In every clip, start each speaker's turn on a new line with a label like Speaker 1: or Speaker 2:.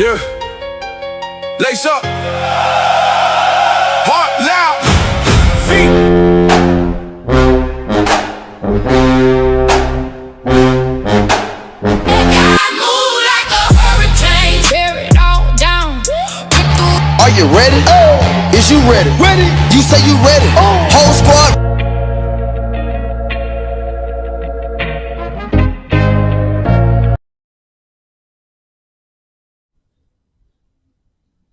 Speaker 1: Yeah. Lace up. Heart loud. Feet.
Speaker 2: Are you ready? Oh. Is you ready?
Speaker 1: Ready.
Speaker 2: You say you ready.
Speaker 1: Oh.
Speaker 2: Whole squad.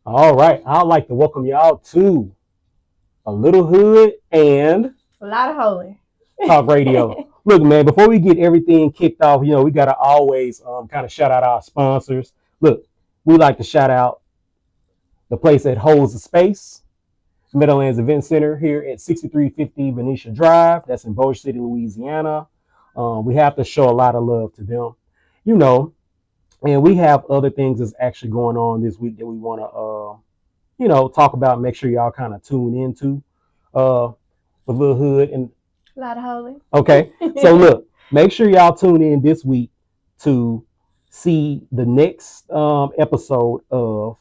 Speaker 3: All right, I'd like to welcome y'all to A Little Hood and
Speaker 4: Lotta Holy
Speaker 3: Talk Radio. Look, man, before we get everything kicked off, we got to always kind of shout out our sponsors. Look, we like to shout out the place that holds the space, Meadowlands Event Center here at 6350 Venetia Drive. That's in Bossier City, Louisiana. We have to show a lot of love to them, and we have other things that's actually going on this week that we want to, talk about. Make sure y'all kind of tune into the Little Hood and
Speaker 4: Lotta Holy.
Speaker 3: Okay, so look, make sure y'all tune in this week to see the next episode of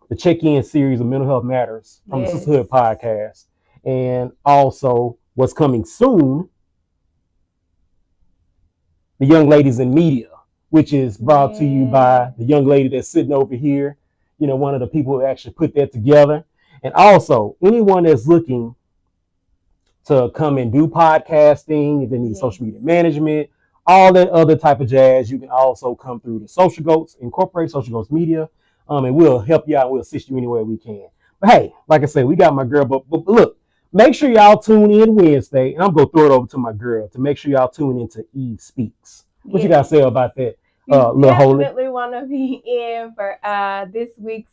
Speaker 3: the check-in series of Mental Health Matters from the Sisterhood Podcast, and also what's coming soon, the Young Ladies in Media, which is brought to you by the young lady that's sitting over here, one of the people who actually put that together. And also, anyone that's looking to come and do podcasting, if they need social media management, all that other type of jazz, you can also come through the Social Goats, Incorporate Social Goats Media, and we'll help you out. We'll assist you any way we can. But hey, like I said, we got my girl. But look, make sure y'all tune in Wednesday, and I'm going to throw it over to my girl to make sure y'all tune into Eve Speaks. What you got to say about that?
Speaker 4: You definitely want to be in for this week's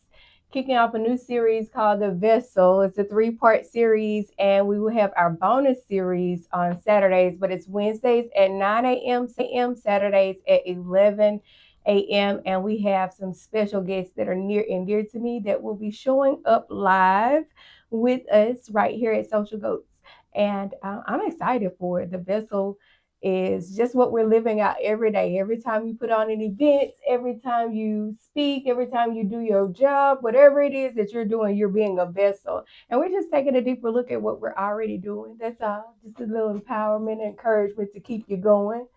Speaker 4: kicking off a new series called The Vessel. It's a 3-part series, and we will have our bonus series on Saturdays, but it's Wednesdays at 9 a.m., Saturdays at 11 a.m., and we have some special guests that are near and dear to me that will be showing up live with us right here at Social Goats, and I'm excited for it. The Vessel is just what we're living out every day. Every time you put on an event, every time you speak, every time you do your job, whatever it is that you're doing, you're being a vessel. And we're just taking a deeper look at what we're already doing. That's all. Just a little empowerment and encouragement to keep you going.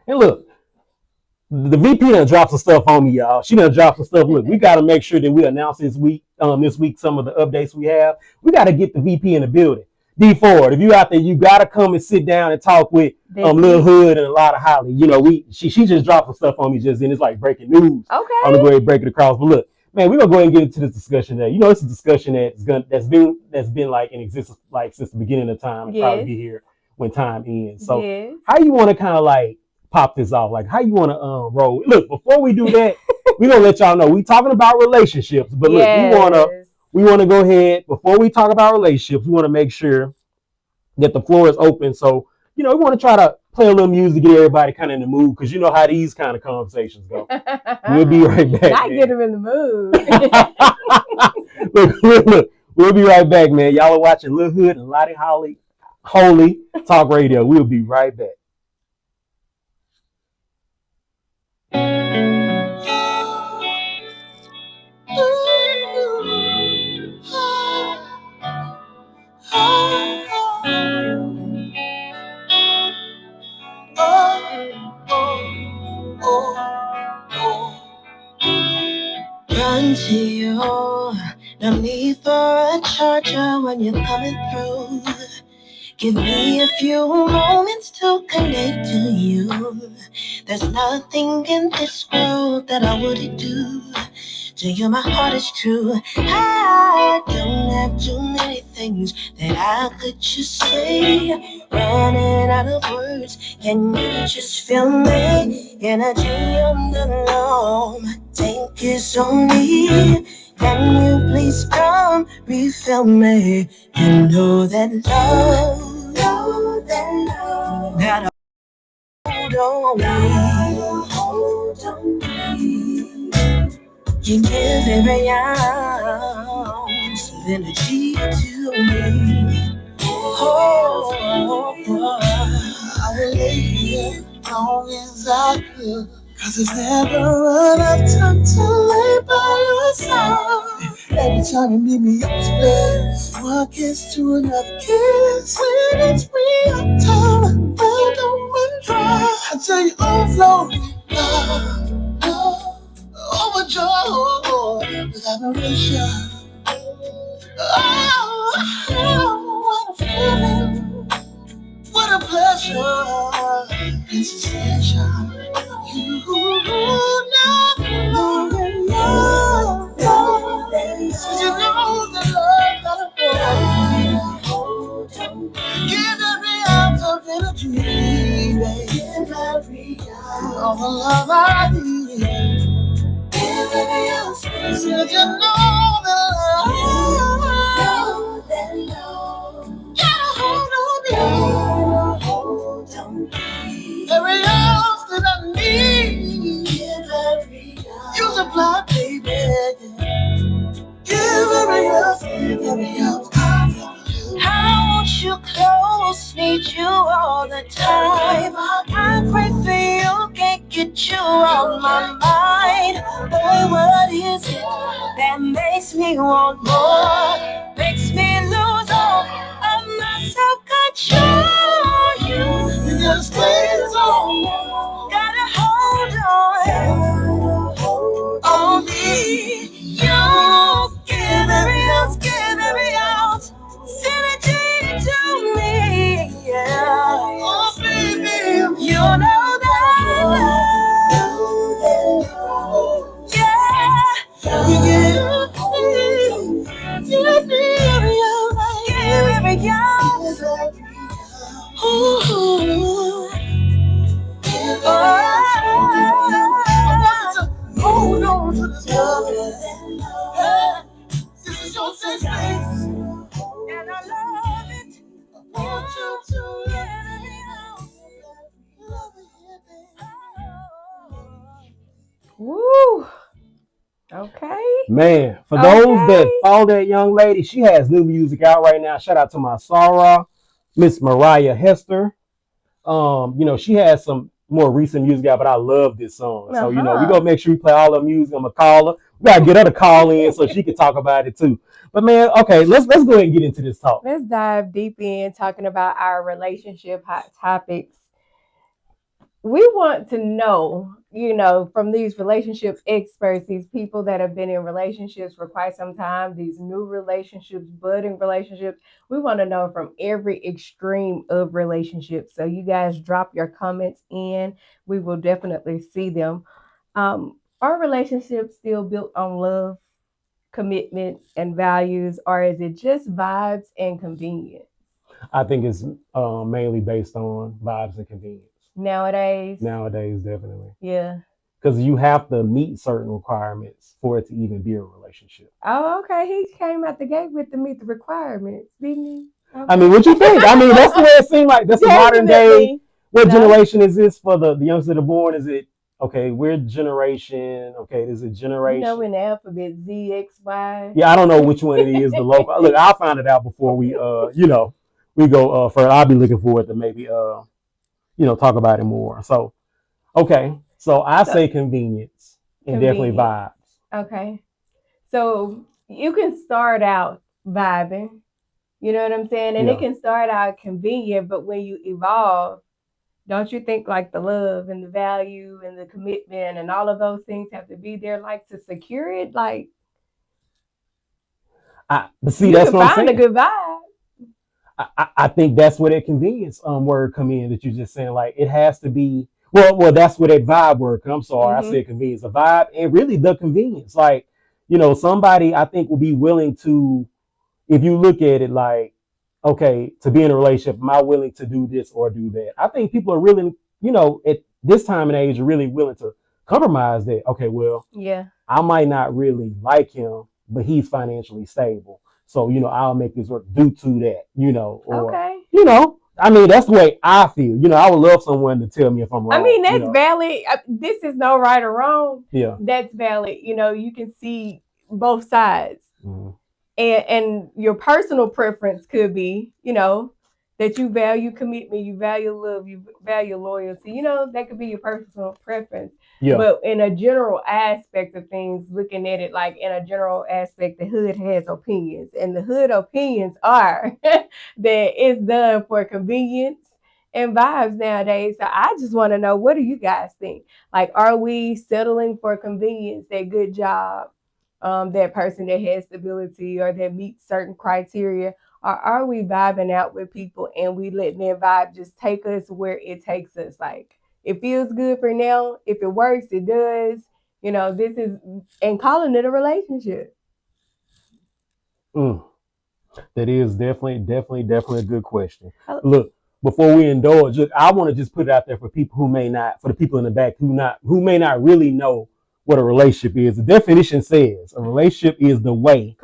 Speaker 3: And look, the VP done dropped some stuff on me, y'all. She done dropped some stuff. Look, we got to make sure that we announce this week some of the updates we have. We got to get the VP in the building. D Ford, if you out there, you gotta come and sit down and talk with Lil Hood and a lot of Holly. She just dropped some stuff on me and it's like breaking news.
Speaker 4: Okay.
Speaker 3: I'm gonna go ahead and break it across. But look, man, we're gonna go ahead and get into this discussion today. It's a discussion that's been like in existence like since the beginning of time and probably be here when time ends. So how you wanna kinda like pop this off? Like how you wanna roll? Look, before we do that, we're gonna let y'all know we talking about relationships, but look, we want to go ahead, before we talk about relationships, we want to make sure that the floor is open. So, we want to try to play a little music, get everybody kind of in the mood, because you know how these kind of conversations go. We'll be right back.
Speaker 4: I get them in the mood.
Speaker 3: look, we'll be right back, man. Y'all are watching Lil Hood and Lotta Holy Talk Radio. We'll be right back.
Speaker 5: Run to you, no need for a charger when you're coming through. Give me a few moments to connect to you. There's nothing in this world that I wouldn't do. To you my heart is true. I don't have too many things that I could just say. Running out of words, can you just feel me? Energy on the low, my tank is on me. Can you please come refill me? You know that love, that hold on me. You give every ounce of energy to me. Oh, I will lay here long as I could. 'Cause there's never enough time to lay by your side. Every time you meet me, I'm split. One kiss to another kiss. When it's real time, well, don't run dry. I tell you, overflow, overjoyed with admiration. Oh, what a feeling, what a pleasure, it's a sensation. You know, know, you know the love that I hold. Give every ounce of energy, baby. Give every ounce of the love I need. Give every ounce. Cause you know the love that love. Gotta hold on me. Every ounce that I need. Give every ounce. You supply, baby. Give every ounce, every ounce. I want you close, need you all the time. I pray for you, can't get you on my mind. Boy, what is it that makes me want more? Makes me lose all of my self-control. You just stay on, gotta hold on me. You give every ounce, synergy to me, yeah. Oh, baby, you know that I love, yeah. Give me every ounce, give every ounce. Ooh. Hold on to this love. This is your safe space, and I love it. I want you to let me out. Love it.
Speaker 4: Woo. Okay.
Speaker 3: Man, for those that follow that young lady, she has new music out right now. Shout out to my Sarah, Miss Mariah Hester. She has some more recent music out, but I love this song. So, we're gonna make sure we play all her music. I'm gonna call her. We gotta get her to call in so she can talk about it too. But man, okay, let's go ahead and get into this talk.
Speaker 4: Let's dive deep in talking about our relationship hot topics. We want to know, from these relationship experts, these people that have been in relationships for quite some time, these new relationships, budding relationships. We want to know from every extreme of relationships. So you guys drop your comments in. We will definitely see them. Are relationships still built on love, commitment, and values, or is it just vibes and convenience?
Speaker 3: I think it's mainly based on vibes and convenience.
Speaker 4: Nowadays,
Speaker 3: Definitely.
Speaker 4: Yeah.
Speaker 3: Because you have to meet certain requirements for it to even be a relationship.
Speaker 4: Oh, okay. He came out the gate with to meet the requirements, didn't he? Okay.
Speaker 3: I mean, what you think? I mean, that's the way it seemed like. That's the modern day. What generation is this for the youngsters that are born? Is it okay? We're generation. Okay, is it generation?
Speaker 4: In the alphabet Z, X, Y.
Speaker 3: Yeah, I don't know which one it is. The local. Look, I'll find it out before we we go further. I'll be looking forward to maybe talk about it more. So okay, so I say convenience and definitely vibes.
Speaker 4: Okay, so you can start out vibing. You know what I'm saying? And it can start out convenient, but when you evolve, don't you think like the love and the value and the commitment and all of those things have to be there, like to secure it? Like,
Speaker 3: but see, that's what I'm saying.
Speaker 4: A good vibe.
Speaker 3: I think that's where that convenience word come in that you're just saying, like it has to be well that's where that vibe word comes. I'm sorry, I said convenience, a vibe, and really the convenience. Like, somebody I think will be willing to, if you look at it like, okay, to be in a relationship, am I willing to do this or do that? I think people are really, at this time and age are really willing to compromise that. Okay, well, I might not really like him, but he's financially stable. So, I'll make this work due to that, or, I mean, that's the way I feel. I would love someone to tell me if I'm wrong.
Speaker 4: I mean, that's valid. This is no right or wrong.
Speaker 3: Yeah.
Speaker 4: That's valid. You can see both sides. Mm-hmm. And your personal preference could be, that you value commitment, you value love, you value loyalty. You know, that could be your personal preference.
Speaker 3: Yeah.
Speaker 4: But in a general aspect of things, looking at it like in a general aspect, the hood has opinions. And the hood opinions are that it's done for convenience and vibes nowadays. So I just want to know, what do you guys think? Like, are we settling for convenience, that good job, that person that has stability or that meets certain criteria? Or are we vibing out with people and we letting that vibe just take us where it takes us? Like, it feels good for now. If it works, it does. You know, this is, and calling it a relationship.
Speaker 3: That is definitely a good question. Look, before we indulge, look, I want to just put it out there for people who may not, for the people in the back who may not really know what a relationship is. The definition says a relationship is the way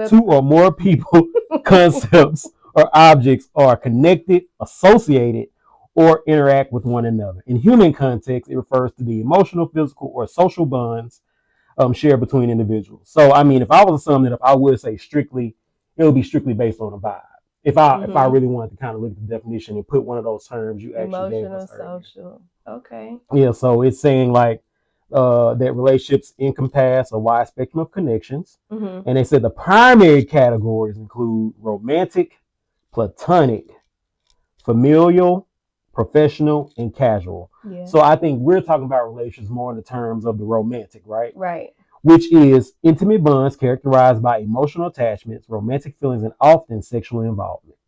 Speaker 3: two or more people, concepts, or objects are connected, associated, or interact with one another. In human context, it refers to the emotional, physical, or social bonds shared between individuals. So, I mean, if I was to sum it up, I would say strictly, it would be strictly based on a vibe. If I really wanted to kind of look at the definition and put one of those terms you actually gave us earlier.
Speaker 4: Social. Okay.
Speaker 3: Yeah, so it's saying like that relationships encompass a wide spectrum of connections. And they said the primary categories include romantic, platonic, familial, professional, and casual.
Speaker 4: Yeah.
Speaker 3: So I think we're talking about relationships more in the terms of the romantic, right?
Speaker 4: Right.
Speaker 3: Which is intimate bonds characterized by emotional attachments, romantic feelings, and often sexual involvement.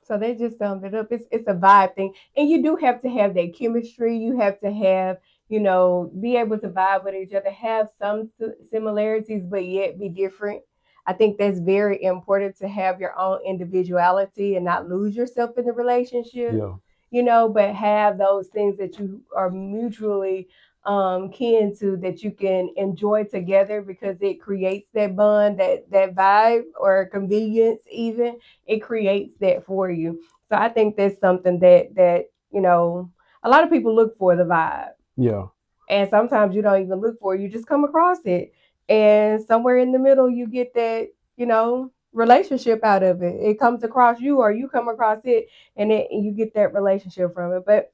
Speaker 4: So they just summed it up. It's a vibe thing, and you do have to have that chemistry. You have to have, you know, be able to vibe with each other, have some similarities, but yet be different. I think that's very important, to have your own individuality and not lose yourself in the relationship.
Speaker 3: Yeah.
Speaker 4: You know, but have those things that you are mutually kin to, that you can enjoy together, because it creates that bond, that vibe or convenience even. It creates that for you. So I think that's something that you know, a lot of people look for the vibe.
Speaker 3: Yeah.
Speaker 4: And sometimes you don't even look for it, you just come across it. And somewhere in the middle you get that, you know, relationship out of it. It comes across you or you come across it, and you get that relationship from it. But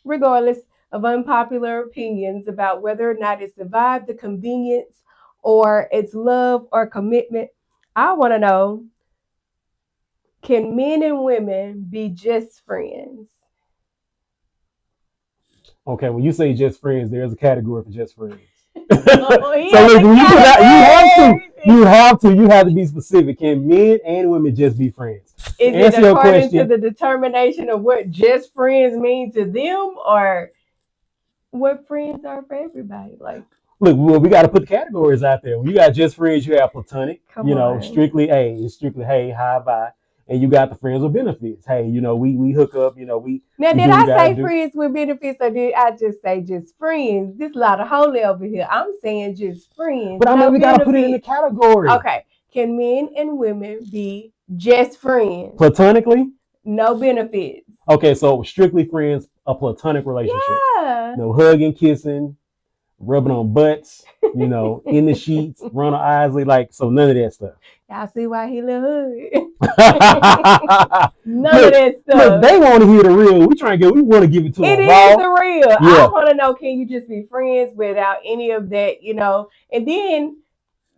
Speaker 4: regardless of unpopular opinions about whether or not it's the vibe, the convenience, or it's love or commitment, I want to know, can men and women be just friends?
Speaker 3: Okay, when you say just friends, there's a category for just friends.
Speaker 4: Oh, yeah,
Speaker 3: so look, when you put out, you have to be specific. Can men and women just be friends?
Speaker 4: Is it according to the determination of what just friends mean to them, or what friends are for everybody? Like,
Speaker 3: look, well, we got to put the categories out there. When you got just friends, you have platonic.
Speaker 4: Come on.
Speaker 3: Strictly hey, hi, bye. And you got the friends with benefits. Hey, we hook up. we.
Speaker 4: Now,
Speaker 3: we
Speaker 4: did
Speaker 3: do
Speaker 4: I
Speaker 3: what we gotta
Speaker 4: say
Speaker 3: do.
Speaker 4: friends with benefits, or did I just say just friends? This Lotta Holy over here. I'm saying just friends.
Speaker 3: But I mean, we gotta put it in the category.
Speaker 4: Okay. Can men and women be just friends?
Speaker 3: Platonically?
Speaker 4: No benefits.
Speaker 3: Okay, so strictly friends, a platonic relationship.
Speaker 4: Yeah.
Speaker 3: No hugging, kissing, rubbing on butts, in the sheets, run on Isley, so none of that stuff.
Speaker 4: Y'all see why he little hood. None of that stuff.
Speaker 3: Look, they want to hear the real. We want to give it to them.
Speaker 4: It is the real. Yeah. I want to know, can you just be friends without any of that, And then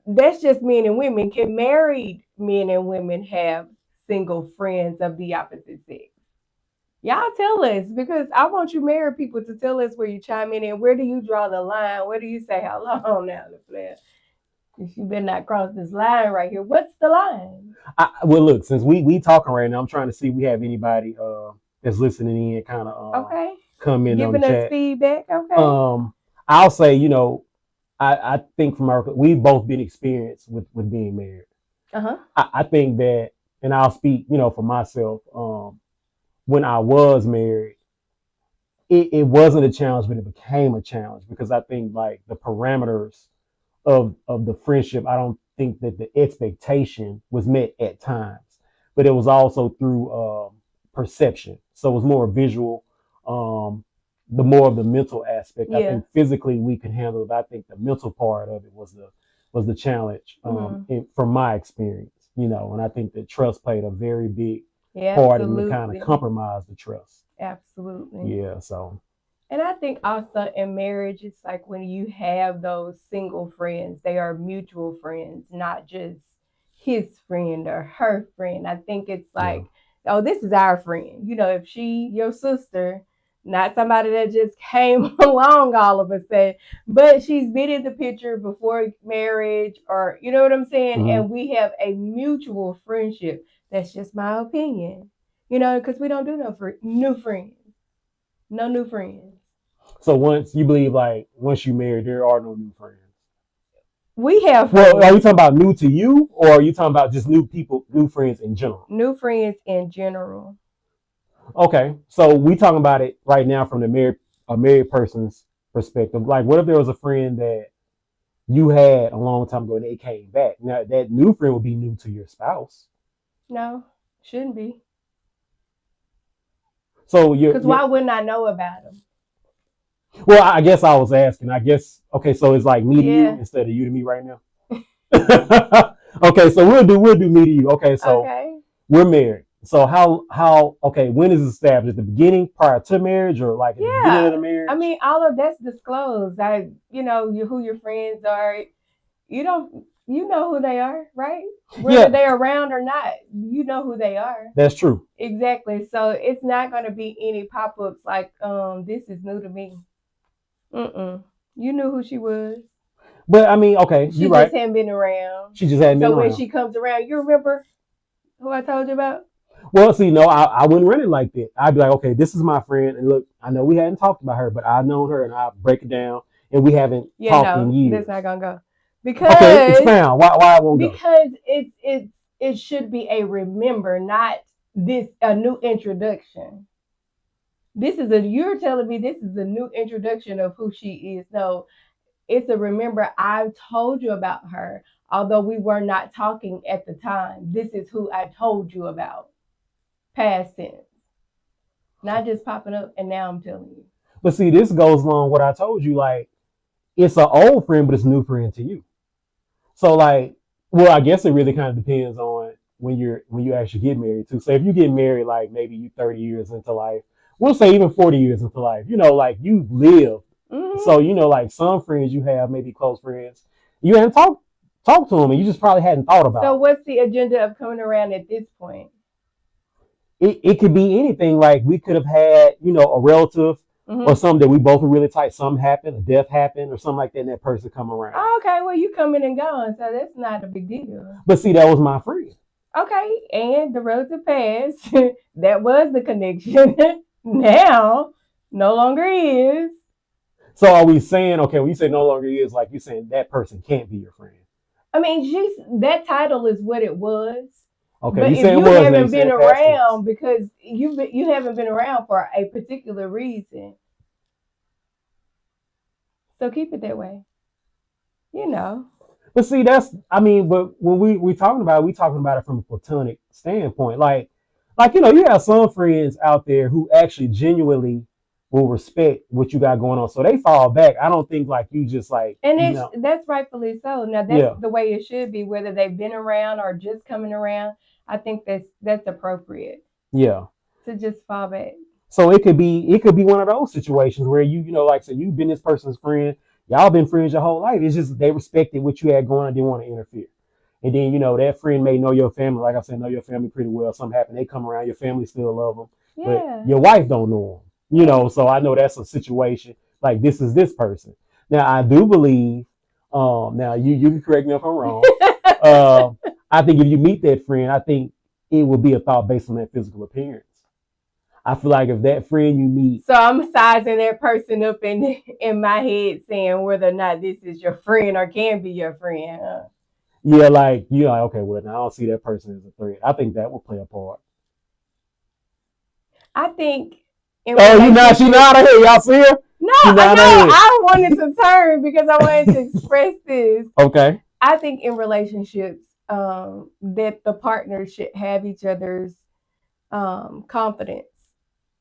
Speaker 4: that's just men and women. Can married men and women have single friends of the opposite sex? Y'all tell us, because I want you married people to tell us where you chime in and where do you draw the line? Where do you say, hold on now, the player? You better not cross this line right here. What's the line?
Speaker 3: Well, look, since we talking right now, I'm trying to see if we have anybody that's listening in, kind of come in
Speaker 4: giving
Speaker 3: on the
Speaker 4: us
Speaker 3: chat.
Speaker 4: Feedback. Okay.
Speaker 3: I'll say, I think from our, we've both been experienced with being married. I think that, and I'll speak, for myself. When I was married, it wasn't a challenge, but it became a challenge, because I think like the parameters of the friendship, I don't think that the expectation was met at times, but it was also through perception. So it was more visual, the more of the mental aspect. Yeah. I think physically we can handle it. I think the mental part of it was the challenge from my experience. you know, and I think that trust played a very big
Speaker 4: Yeah,
Speaker 3: part in the kind of
Speaker 4: absolutely.
Speaker 3: compromise the trust.
Speaker 4: Absolutely.
Speaker 3: Yeah, so
Speaker 4: And I think also in marriage, it's like when you have those single friends, they are mutual friends, not just his friend or her friend. I think it's
Speaker 3: yeah.
Speaker 4: like, oh, this is our friend. You know, if she, your sister, not somebody that just came along all of a sudden, but she's been in the picture before marriage, or you know what I'm saying?
Speaker 3: Hmm.
Speaker 4: And we have a mutual friendship. That's just my opinion, you know, because we don't do no new friends, no new friends.
Speaker 3: So once you believe like once you married, there are no new friends.
Speaker 4: We have
Speaker 3: Well, are you
Speaker 4: friends,
Speaker 3: talking about new to you, or are you talking about just new people, new friends in general?
Speaker 4: new friends in general.
Speaker 3: Okay, so we talking about it right now from the married person's perspective. Like, what if there was a friend that you had a long time ago and they came back? Now that new friend would be new to your spouse.
Speaker 4: No, shouldn't be.
Speaker 3: So
Speaker 4: Because why wouldn't I know about them?
Speaker 3: well, I guess I was asking. I guess okay, so it's like me to you
Speaker 4: Yeah.
Speaker 3: instead of you to me right now. Okay, so we'll do me to you. Okay, so
Speaker 4: Okay.
Speaker 3: we're married. So how okay, when is it established? At the beginning prior to marriage or like at the beginning of
Speaker 4: Yeah.
Speaker 3: the
Speaker 4: I
Speaker 3: marriage?
Speaker 4: mean, all of that's disclosed. You know, who your friends are. You know who they are, right? Whether
Speaker 3: Yeah,
Speaker 4: they're around or not, you know who they are.
Speaker 3: that's true.
Speaker 4: Exactly. So it's not going to be any pop ups like, this is new to me. Mm-mm. You knew who she was.
Speaker 3: But I mean, okay,
Speaker 4: She
Speaker 3: you're
Speaker 4: just
Speaker 3: right.
Speaker 4: hadn't been around.
Speaker 3: She just hadn't been
Speaker 4: So when
Speaker 3: around.
Speaker 4: she comes around, you remember who I told you about?
Speaker 3: Well, see, no, I wouldn't run it like that. I'd be like, okay, this is my friend, and look, I know we hadn't talked about her, but I've known her, and I break it down, and we haven't
Speaker 4: Yeah,
Speaker 3: talked in
Speaker 4: no, that's not
Speaker 3: years.
Speaker 4: gonna go
Speaker 3: Okay,
Speaker 4: because
Speaker 3: expound. Why it won't go?
Speaker 4: it should be a remember, not this a new introduction. You're telling me this is a new introduction of who she is. No, it's a remember. I've told you about her, although we were not talking at the time. This is who I told you about. Past tense, not just popping up and now I'm telling you.
Speaker 3: But see, this goes along what I told you. Like, it's an old friend, but it's a new friend to you. So like, well, I guess it really kind of depends on when you actually get married too. So if you get married, like maybe you 30 years into life, we'll say even 40 years into life, you know, like you live.
Speaker 4: Mm-hmm.
Speaker 3: So you know, like some friends you have, maybe close friends, you haven't talked to them, and you just probably hadn't thought
Speaker 4: So
Speaker 3: about
Speaker 4: what's the agenda of coming around at this point?
Speaker 3: it. It could be anything. Like we could have had, you know, a relative or
Speaker 4: Mm-hmm.
Speaker 3: something that we both were really tight. Something happened, a death happened, or something like that, and that person come around.
Speaker 4: Oh, okay, well you coming and going, so that's not a big deal.
Speaker 3: But see, that was my friend.
Speaker 4: Okay, and the relative passed. That was the connection. Now, no longer is.
Speaker 3: So are we saying, okay, when you say no longer is, like you saying that person can't be your friend?
Speaker 4: I mean, that title is what it was.
Speaker 3: Okay,
Speaker 4: But
Speaker 3: you
Speaker 4: if
Speaker 3: saying
Speaker 4: you
Speaker 3: was, now you
Speaker 4: haven't been
Speaker 3: saying past tense.
Speaker 4: around because you haven't been around for a particular reason, so keep it that way. You know.
Speaker 3: But see, that's, I mean, but when we talking about it, we talking about it from a platonic standpoint. Like you know, you have some friends out there who actually genuinely will respect what you got going on, so they fall back. I don't think like you just like
Speaker 4: And
Speaker 3: you know,
Speaker 4: that's rightfully so. Now that's
Speaker 3: yeah,
Speaker 4: the way it should be, whether they've been around or just coming around. I think that's appropriate
Speaker 3: yeah.
Speaker 4: to just fall back.
Speaker 3: So it could be one of those situations where you know like say you've been this person's friend, y'all been friends your whole life. It's just they respected what you had going on, didn't want to interfere. And then you know that friend may know your family, like I said, know your family pretty well. Something happened, they come around, your family still love them, but
Speaker 4: Yeah.
Speaker 3: your wife don't know them. You
Speaker 4: Yeah.
Speaker 3: know, so I know that's a situation like this is this person. Now I do believe, now you can correct me if I'm wrong. Um, I think if you meet that friend, I think it would be a thought based on that physical appearance. I feel like if that friend you meet,
Speaker 4: So I'm sizing that person up in my head, saying whether or not this is your friend or can be your friend. Huh?
Speaker 3: yeah, like you're like, okay, well, now I don't see that person as a threat. I think that will play a part.
Speaker 4: I think in
Speaker 3: Oh, she
Speaker 4: relationships.
Speaker 3: nodded her head. Y'all see her?
Speaker 4: No,
Speaker 3: She
Speaker 4: I
Speaker 3: nodded
Speaker 4: know.
Speaker 3: her head.
Speaker 4: I wanted to turn because I wanted to express this.
Speaker 3: Okay.
Speaker 4: I think in relationships, that the partners should have each other's confidence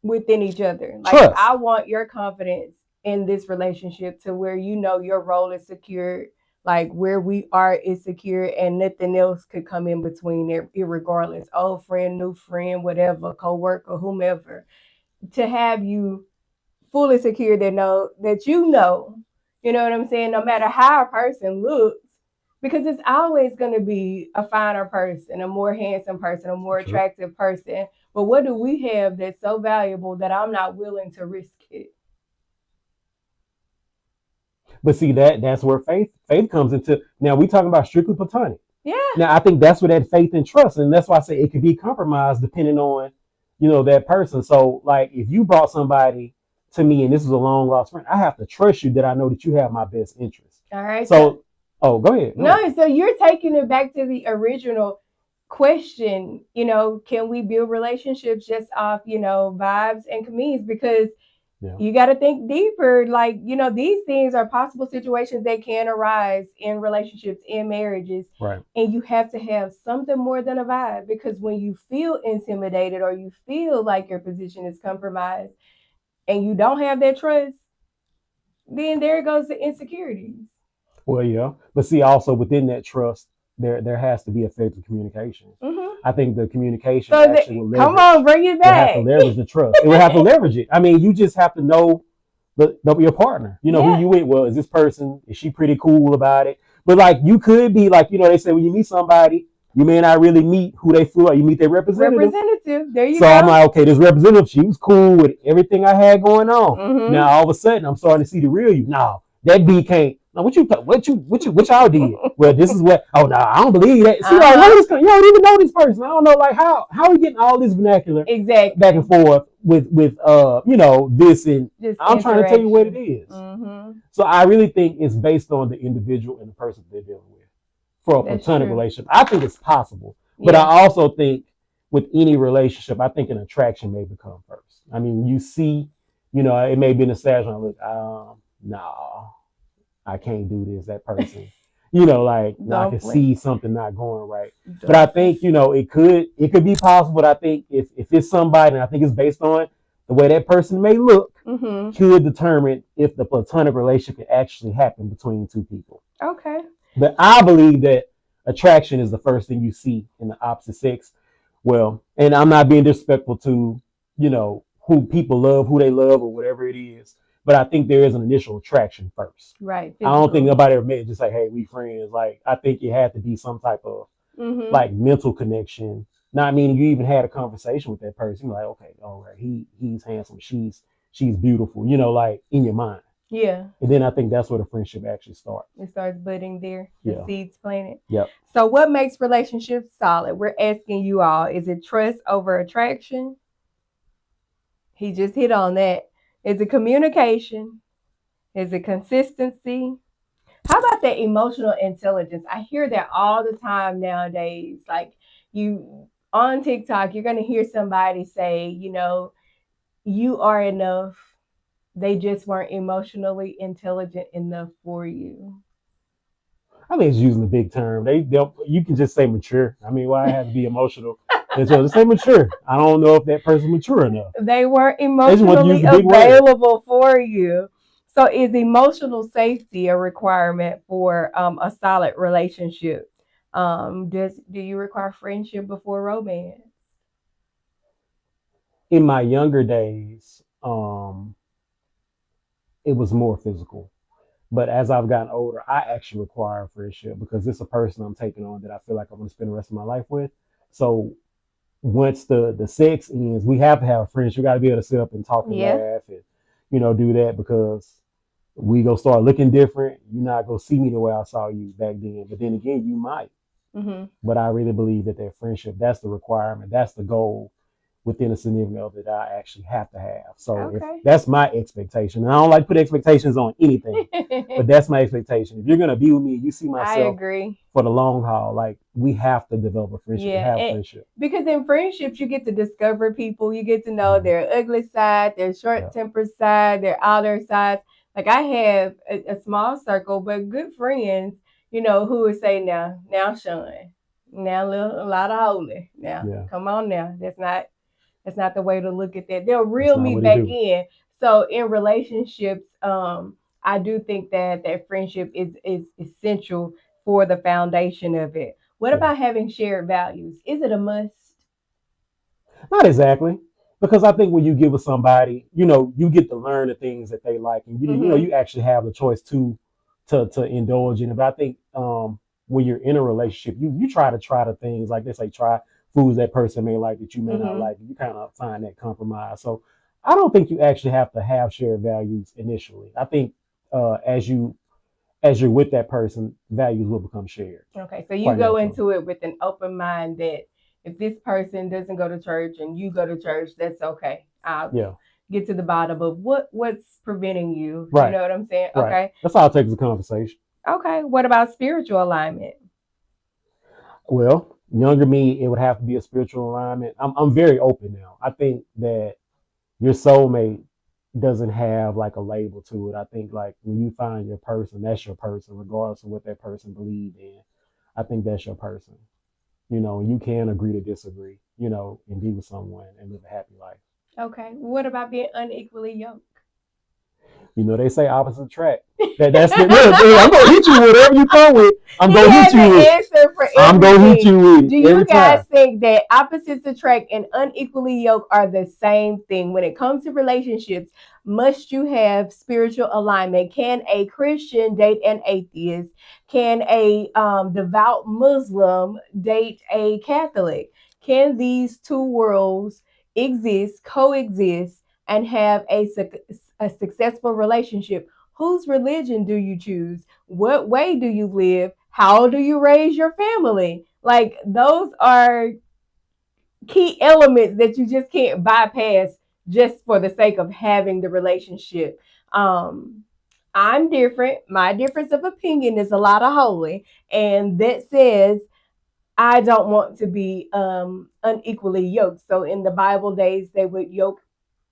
Speaker 4: within each other. Like I
Speaker 3: Trust.
Speaker 4: want your confidence in this relationship to where you know your role is secured like where we are is secure and nothing else could come in between it, regardless. Old friend, new friend, whatever, co-worker, whomever. To have you fully secure that you know what I'm saying, no matter how a person looks, because it's always going to be a finer person, a more handsome person, a more
Speaker 3: Sure.
Speaker 4: attractive person. But what do we have that's so valuable that I'm not willing to risk it?
Speaker 3: But see that's where faith comes into. Now we talking about strictly platonic.
Speaker 4: Yeah.
Speaker 3: Now I think that's where that faith and trust, and that's why I say it could be compromised depending on, that person. So like if you brought somebody to me and this is a long lost friend, I have to trust you that I know that you have my best interest.
Speaker 4: All right.
Speaker 3: So, oh, go ahead. Go ahead.
Speaker 4: No, so you're taking it back to the original question, can we build relationships just off, vibes and comedians? Because
Speaker 3: Yeah.
Speaker 4: you got to think deeper. Like, these things are possible situations that can arise in relationships, in marriages.
Speaker 3: Right.
Speaker 4: And you have to have something more than a vibe, because when you feel intimidated or you feel like your position is compromised and you don't have that trust, then there goes the insecurities.
Speaker 3: Well, yeah, but see, also within that trust, there has to be effective communication.
Speaker 4: Mm-hmm.
Speaker 3: I think the communication
Speaker 4: So
Speaker 3: actually will leverage.
Speaker 4: come on, bring it
Speaker 3: Will have to
Speaker 4: back.
Speaker 3: leverage the trust. It will have to leverage it. I mean, you just have to know your partner. You know
Speaker 4: Yeah.
Speaker 3: who you with. Well, is this person? Is she pretty cool about it? But like, you could be like, they say when you meet somebody, you may not really meet who they feel like. You meet their representative.
Speaker 4: There you
Speaker 3: So
Speaker 4: go.
Speaker 3: I'm like, okay, this representative, she was cool with everything I had going on.
Speaker 4: Mm-hmm.
Speaker 3: Now all of a sudden, I'm starting to see the real you. No, that B can't. Now what y'all did? Well, this is what. Oh no, I don't believe that. See, like, where this you don't even know this person. I don't know, like how we getting all this vernacular
Speaker 4: exactly
Speaker 3: back and forth with this, and
Speaker 4: just
Speaker 3: I'm trying to tell you what it is.
Speaker 4: Mm-hmm.
Speaker 3: So I really think it's based on the individual and the person they're dealing with for a
Speaker 4: That's
Speaker 3: platonic
Speaker 4: true.
Speaker 3: relationship. I think it's possible, but I also think with any relationship, I think an attraction may become first. I mean, you see, it may be in a stage when I look, no, I can't do this. That person, like I can see something not going right. But I think it could be possible. But I think if it's somebody, and I think it's based on the way that person may look,
Speaker 4: Mm-hmm.
Speaker 3: could determine if the platonic relationship can actually happen between two people.
Speaker 4: Okay.
Speaker 3: But I believe that attraction is the first thing you see in the opposite sex. Well, and I'm not being disrespectful to, who people love, who they love, or whatever it is. But I think there is an initial attraction first.
Speaker 4: Right.
Speaker 3: I don't think nobody ever met just like, hey, we friends. Like, I think it had to be some type of like mental connection. Not meaning you even had a conversation with that person. You're like, okay, all right, he's handsome, she's beautiful, like in your mind.
Speaker 4: Yeah.
Speaker 3: And then I think that's where the friendship actually starts.
Speaker 4: It starts budding there. The seeds planted.
Speaker 3: Yep.
Speaker 4: So what makes relationships solid? We're asking you all. Is it trust over attraction? He just hit on that. Is it communication? Is it consistency? How about that emotional intelligence? I hear that all the time nowadays. Like, you on TikTok, you're going to hear somebody say, you are enough. They just weren't emotionally intelligent enough for you.
Speaker 3: I think it's using the big term. You can just say mature. I mean, why have to be emotional? And so just say mature. I don't know if that person's mature enough.
Speaker 4: They weren't emotionally available for you. So is emotional safety a requirement for a solid relationship? Do you require friendship before romance?
Speaker 3: In my younger days, it was more physical. But as I've gotten older, I actually require friendship because it's a person I'm taking on that I feel like I'm going to spend the rest of my life with. So once the sex ends, we have to have a friendship. We got to be able to sit up and talk and laugh and, do that, because we go start looking different. You're not going to see me the way I saw you back then. But then again, you might. Mm-hmm. But I really believe that friendship, that's the requirement. That's the goal within a significant other that I actually have to have. So if that's my expectation. And I don't like to put expectations on anything, but that's my expectation. If you're going to be with me, you see myself for the long haul, like we have to develop a friendship, have a friendship.
Speaker 4: Because in friendships, you get to discover people. You get to know their ugly side, their short-tempered side, their outer sides. Like, I have a small circle, but good friends, who would say, now, Sean, now a lot of holy. Now, come on now. That's not the way to look at that. They'll reel me back in. So in relationships, I do think that friendship is essential for the foundation of it. What
Speaker 3: Yeah.
Speaker 4: about having shared values? Is it a must?
Speaker 3: Not exactly, because I think when you get with somebody, you get to learn the things that they like, and
Speaker 4: Mm-hmm.
Speaker 3: you actually have the choice to indulge in it. But I think when you're in a relationship, you try the things like they say, try foods that person may like that you may not
Speaker 4: Mm-hmm.
Speaker 3: like. You kind of find that compromise. So I don't think you actually have to have shared values initially. I think as you're with that person, values will become shared
Speaker 4: Okay, so you
Speaker 3: quite
Speaker 4: go
Speaker 3: naturally.
Speaker 4: into it with an open mind that if this person doesn't go to church and you go to church, that's okay. I'll
Speaker 3: Yeah,
Speaker 4: get to the bottom of what's preventing you. You
Speaker 3: right,
Speaker 4: know what I'm saying?
Speaker 3: right.
Speaker 4: Okay.
Speaker 3: That's all it takes is a conversation.
Speaker 4: Okay. What about spiritual alignment?
Speaker 3: Well, younger me, it would have to be a spiritual alignment. I'm very open now. I think that your soulmate doesn't have like a label to it. I think like when you find your person, that's your person, regardless of what that person believed in. I think that's your person. You can agree to disagree, and be with someone and live a happy life.
Speaker 4: Okay. What about being unequally yoked?
Speaker 3: They say opposite attract. That's the look, I'm gonna hit you with whatever you come with. I'm
Speaker 4: He
Speaker 3: gonna hit
Speaker 4: has
Speaker 3: you with
Speaker 4: an
Speaker 3: it.
Speaker 4: answer for
Speaker 3: I'm gonna hit
Speaker 4: everything.
Speaker 3: you with
Speaker 4: Do
Speaker 3: it every
Speaker 4: you guys
Speaker 3: time.
Speaker 4: think that opposites attract and unequally yoked are the same thing? When it comes to relationships, must you have spiritual alignment? Can a Christian date an atheist? Can a devout Muslim date a Catholic? Can these two worlds exist, coexist, and have a successful relationship? Whose religion do you choose? What way do you live? How do you raise your family? Like those are key elements that you just can't bypass just for the sake of having the relationship. Um, I'm different. My difference of opinion is a lot of holy, and that says I don't want to be unequally yoked. So in the Bible days, they would yoke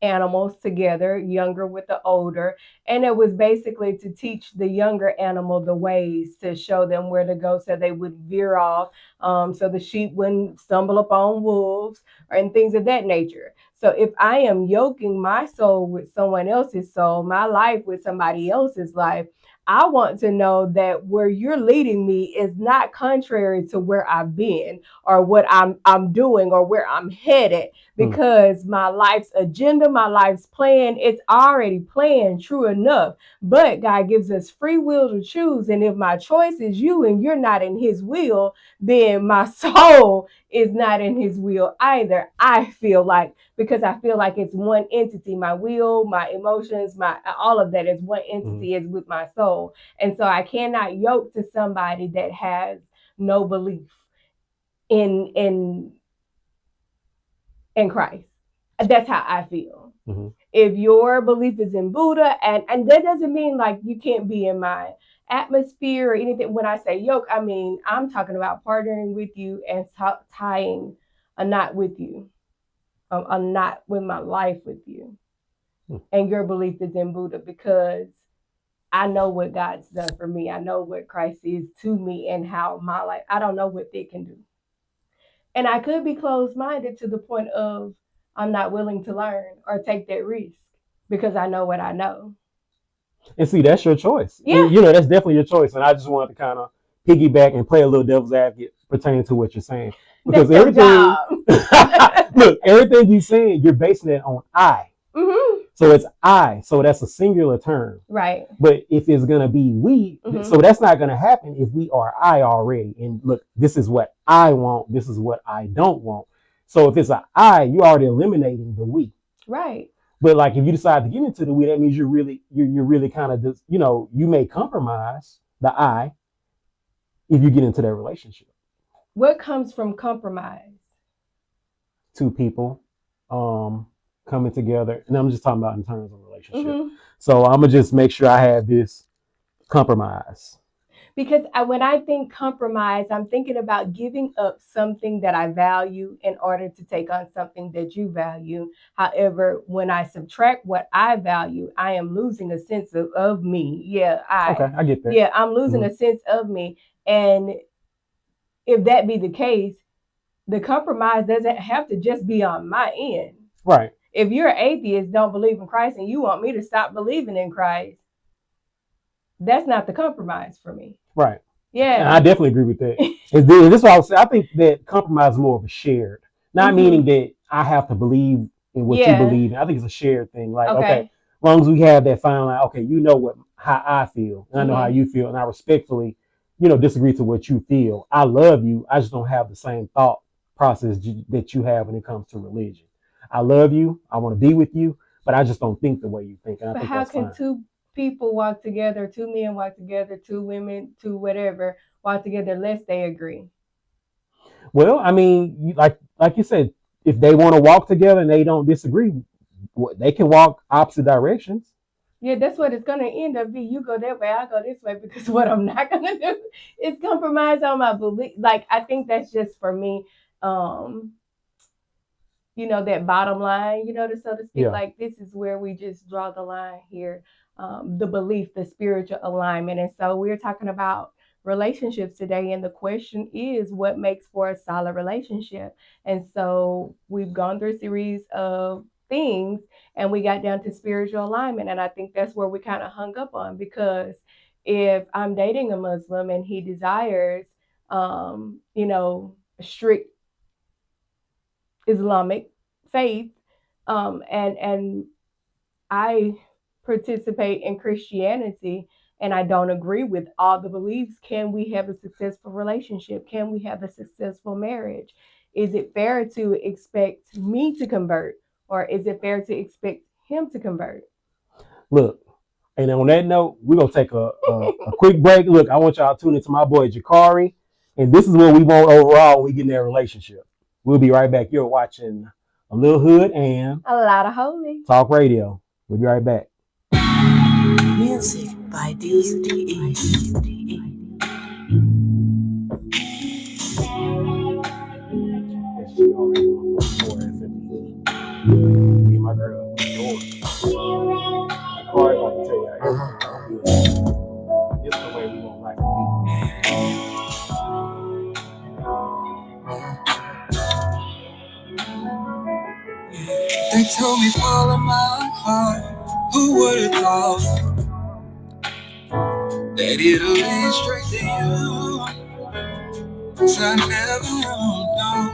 Speaker 4: animals together, younger with the older. And it was basically to teach the younger animal the ways, to show them where to go so they would veer off, so the sheep wouldn't stumble upon wolves and things of that nature. So if I am yoking my soul with someone else's soul, my life with somebody else's life, I want to know that where you're leading me is not contrary to where I've been or what I'm doing or where I'm headed,
Speaker 3: Hmm.
Speaker 4: because my life's agenda, my life's plan, it's already planned, true enough. But God gives us free will to choose. And if my choice is you and you're not in his will, then my soul is not in his will either. I feel like, because I feel like it's one entity. My will, my emotions, my all of that is one
Speaker 3: Hmm.
Speaker 4: entity, is with my soul. And so I cannot yoke to somebody that has no belief in in Christ. That's how I feel.
Speaker 3: Hmm.
Speaker 4: If your belief is in Buddha, and that doesn't mean like you can't be in my atmosphere or anything. When I say yoke, I mean I'm talking about partnering with you and tying a knot with you, a knot with my life with you. And your belief is in Buddha, because I know what God's done for me. I know what Christ is to me and how my life. I don't know what they can do. And I could be closed minded to the point of I'm not willing to learn or take that risk because I know what I know.
Speaker 3: And see, that's your choice.
Speaker 4: Yeah,
Speaker 3: That's definitely your choice. And I just wanted to kind of piggyback and play a little devil's advocate pertaining to what you're saying. Because
Speaker 4: that's your
Speaker 3: everything,
Speaker 4: job.
Speaker 3: look, everything you're saying, you're basing it on I.
Speaker 4: Mm-hmm.
Speaker 3: So it's I. So that's a singular term.
Speaker 4: Right.
Speaker 3: But if it's going to be we, so
Speaker 4: Mm-hmm.
Speaker 3: that's not going to happen if we are I already. And look, this is what I want. This is what I don't want. So if it's an I, you're already eliminating the we.
Speaker 4: Right.
Speaker 3: But like if you decide to get into the we, that means you're really kind of just, you may compromise the I if you get into that relationship.
Speaker 4: What comes from compromise?
Speaker 3: Two people coming together, and I'm just talking about in terms of relationship.
Speaker 4: Mm-hmm.
Speaker 3: So I'm gonna just make sure I have this compromise.
Speaker 4: Because when I think compromise, I'm thinking about giving up something that I value in order to take on something that you value. However, when I subtract what I value, I am losing a sense of me. Yeah,
Speaker 3: Okay, I get that.
Speaker 4: yeah, I'm losing
Speaker 3: Hmm.
Speaker 4: a sense of me. And if that be the case, the compromise doesn't have to just be on my end.
Speaker 3: Right.
Speaker 4: If you're an atheist, don't believe in Christ, and you want me to stop believing in Christ, that's not the compromise for me.
Speaker 3: Right. And
Speaker 4: Yeah.
Speaker 3: I definitely agree with that. This is what I was saying. I think that compromise is more of a shared, not meaning that I have to believe in what you
Speaker 4: Yeah.
Speaker 3: believe in. I think it's a shared thing. Like, okay, as
Speaker 4: Okay.
Speaker 3: long as we have that fine line, okay, you know how I feel, and I know how
Speaker 4: Hmm.
Speaker 3: you feel, and I respectfully, disagree to what you feel. I love you. I just don't have the same thought process that you have when it comes to religion. I love you. I want to be with you, but I just don't think the way you think, and I
Speaker 4: But
Speaker 3: think
Speaker 4: how
Speaker 3: that's
Speaker 4: can
Speaker 3: fine.
Speaker 4: two people walk together, two men walk together, two women, two whatever, walk together unless they agree?
Speaker 3: Well, I mean, like you said, if they want to walk together and they don't disagree, they can walk opposite directions.
Speaker 4: Yeah, that's what it's gonna end up being. You go that way, I go this way, because what I'm not gonna do is compromise on my belief. Like, I think that's just for me. Um, that bottom line, so to speak,
Speaker 3: Yeah.
Speaker 4: like this is where we just draw the line here. The belief, the spiritual alignment. And so we're talking about relationships today. And the question is, what makes for a solid relationship? And so we've gone through a series of things and we got down to spiritual alignment. And I think that's where we kind of hung up on, because if I'm dating a Muslim and he desires, strict Islamic faith, and I participate in Christianity and I don't agree with all the beliefs, can we have a successful relationship? Can we have a successful marriage? Is it fair to expect me to convert, or is it fair to expect him to convert?
Speaker 3: Look, and on that note, we're gonna take a quick break. Look, I want y'all to tune into my boy Jakari, and this is what we want overall when we get in that relationship. We'll be right back. You're watching a little hood and
Speaker 4: A lot of holy.
Speaker 3: talk radio. We'll be right back.
Speaker 5: Music by DUDE.
Speaker 3: Me and my girl, Jakari about to tell y'all everything. This is the way we want life to
Speaker 5: They told me follow my heart. Who would have thought that it'll lead straight to you? 'Cause I never know.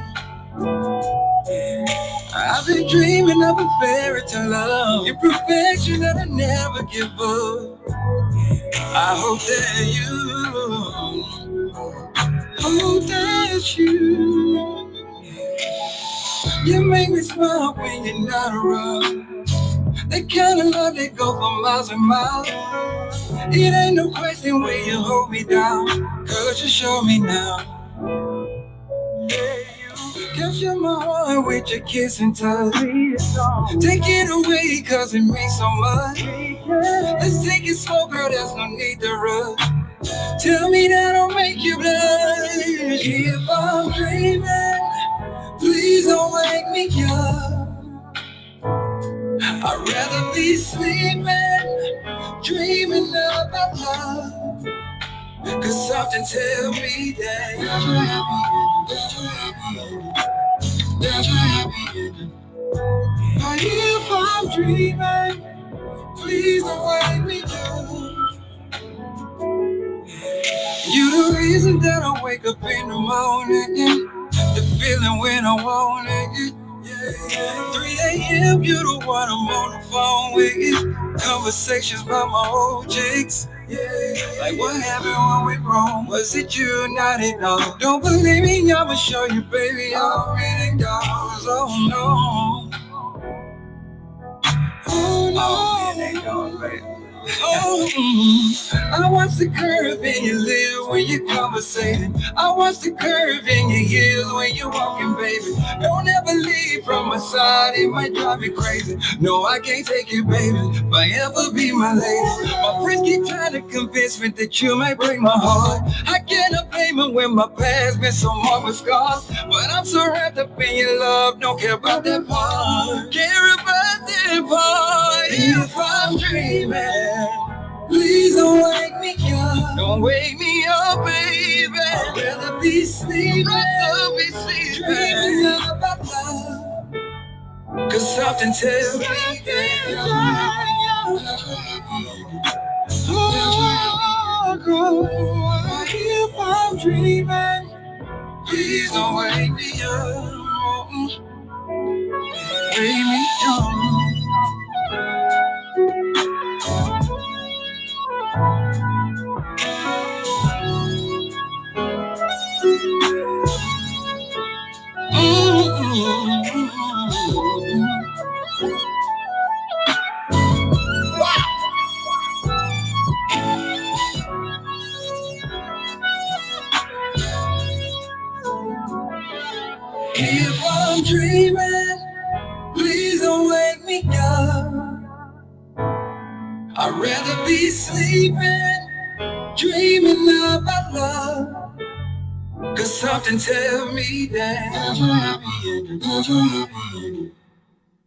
Speaker 5: I've been dreaming of a fairy tale love, your perfection that I never give up. I hope that you make me smile when you're not around. That kind of love that go for miles and miles. It ain't no question when you hold me down. Girl, just show me now. Capture my heart with your kiss and touch. Take it away cause it means so much. Let's take it slow, girl, there's no need to rush. Tell me that I'll make you blush. If I'm dreaming, please don't wake me up. I'd rather be sleeping, dreaming about love. Cause something tell me that you're happy, that you're happy. But if I'm dreaming, please don't wake me up. You the reason that I wake up in the morning. The feeling when I want it. Yeah. 3 a.m. you the one I'm on the phone with. Conversations about my old chicks. Yeah. Like what happened when we wrong? Was it you, not at all? Don't believe me, I'ma show you, baby. I really does. Oh no. Oh no. Oh, yeah, they don't, baby. Oh, I watch the curve in your lips when you're conversating. I watch the curve in your heels when you're walking, baby. Don't ever leave from my side, it might drive me crazy. No, I can't take it, baby, but ever be my lady. My friends keep trying to convince me that you might break my heart. I cannot blame it when my past been so marked with scars. But I'm so wrapped up in your love, don't care about that part. Care about that part. If I'm dreaming, please don't wake me up. Don't wake me up, baby. I'd rather be sleeping. Rather be sleeping. Dreaming about love. Cause something tells me that
Speaker 1: If I'm dreaming, please don't wake me up. Wake me up. If I'm dreaming, please don't wake me up. I'd rather be sleeping, dreaming about love. Cause something tell me that never happy ending, never happy ending,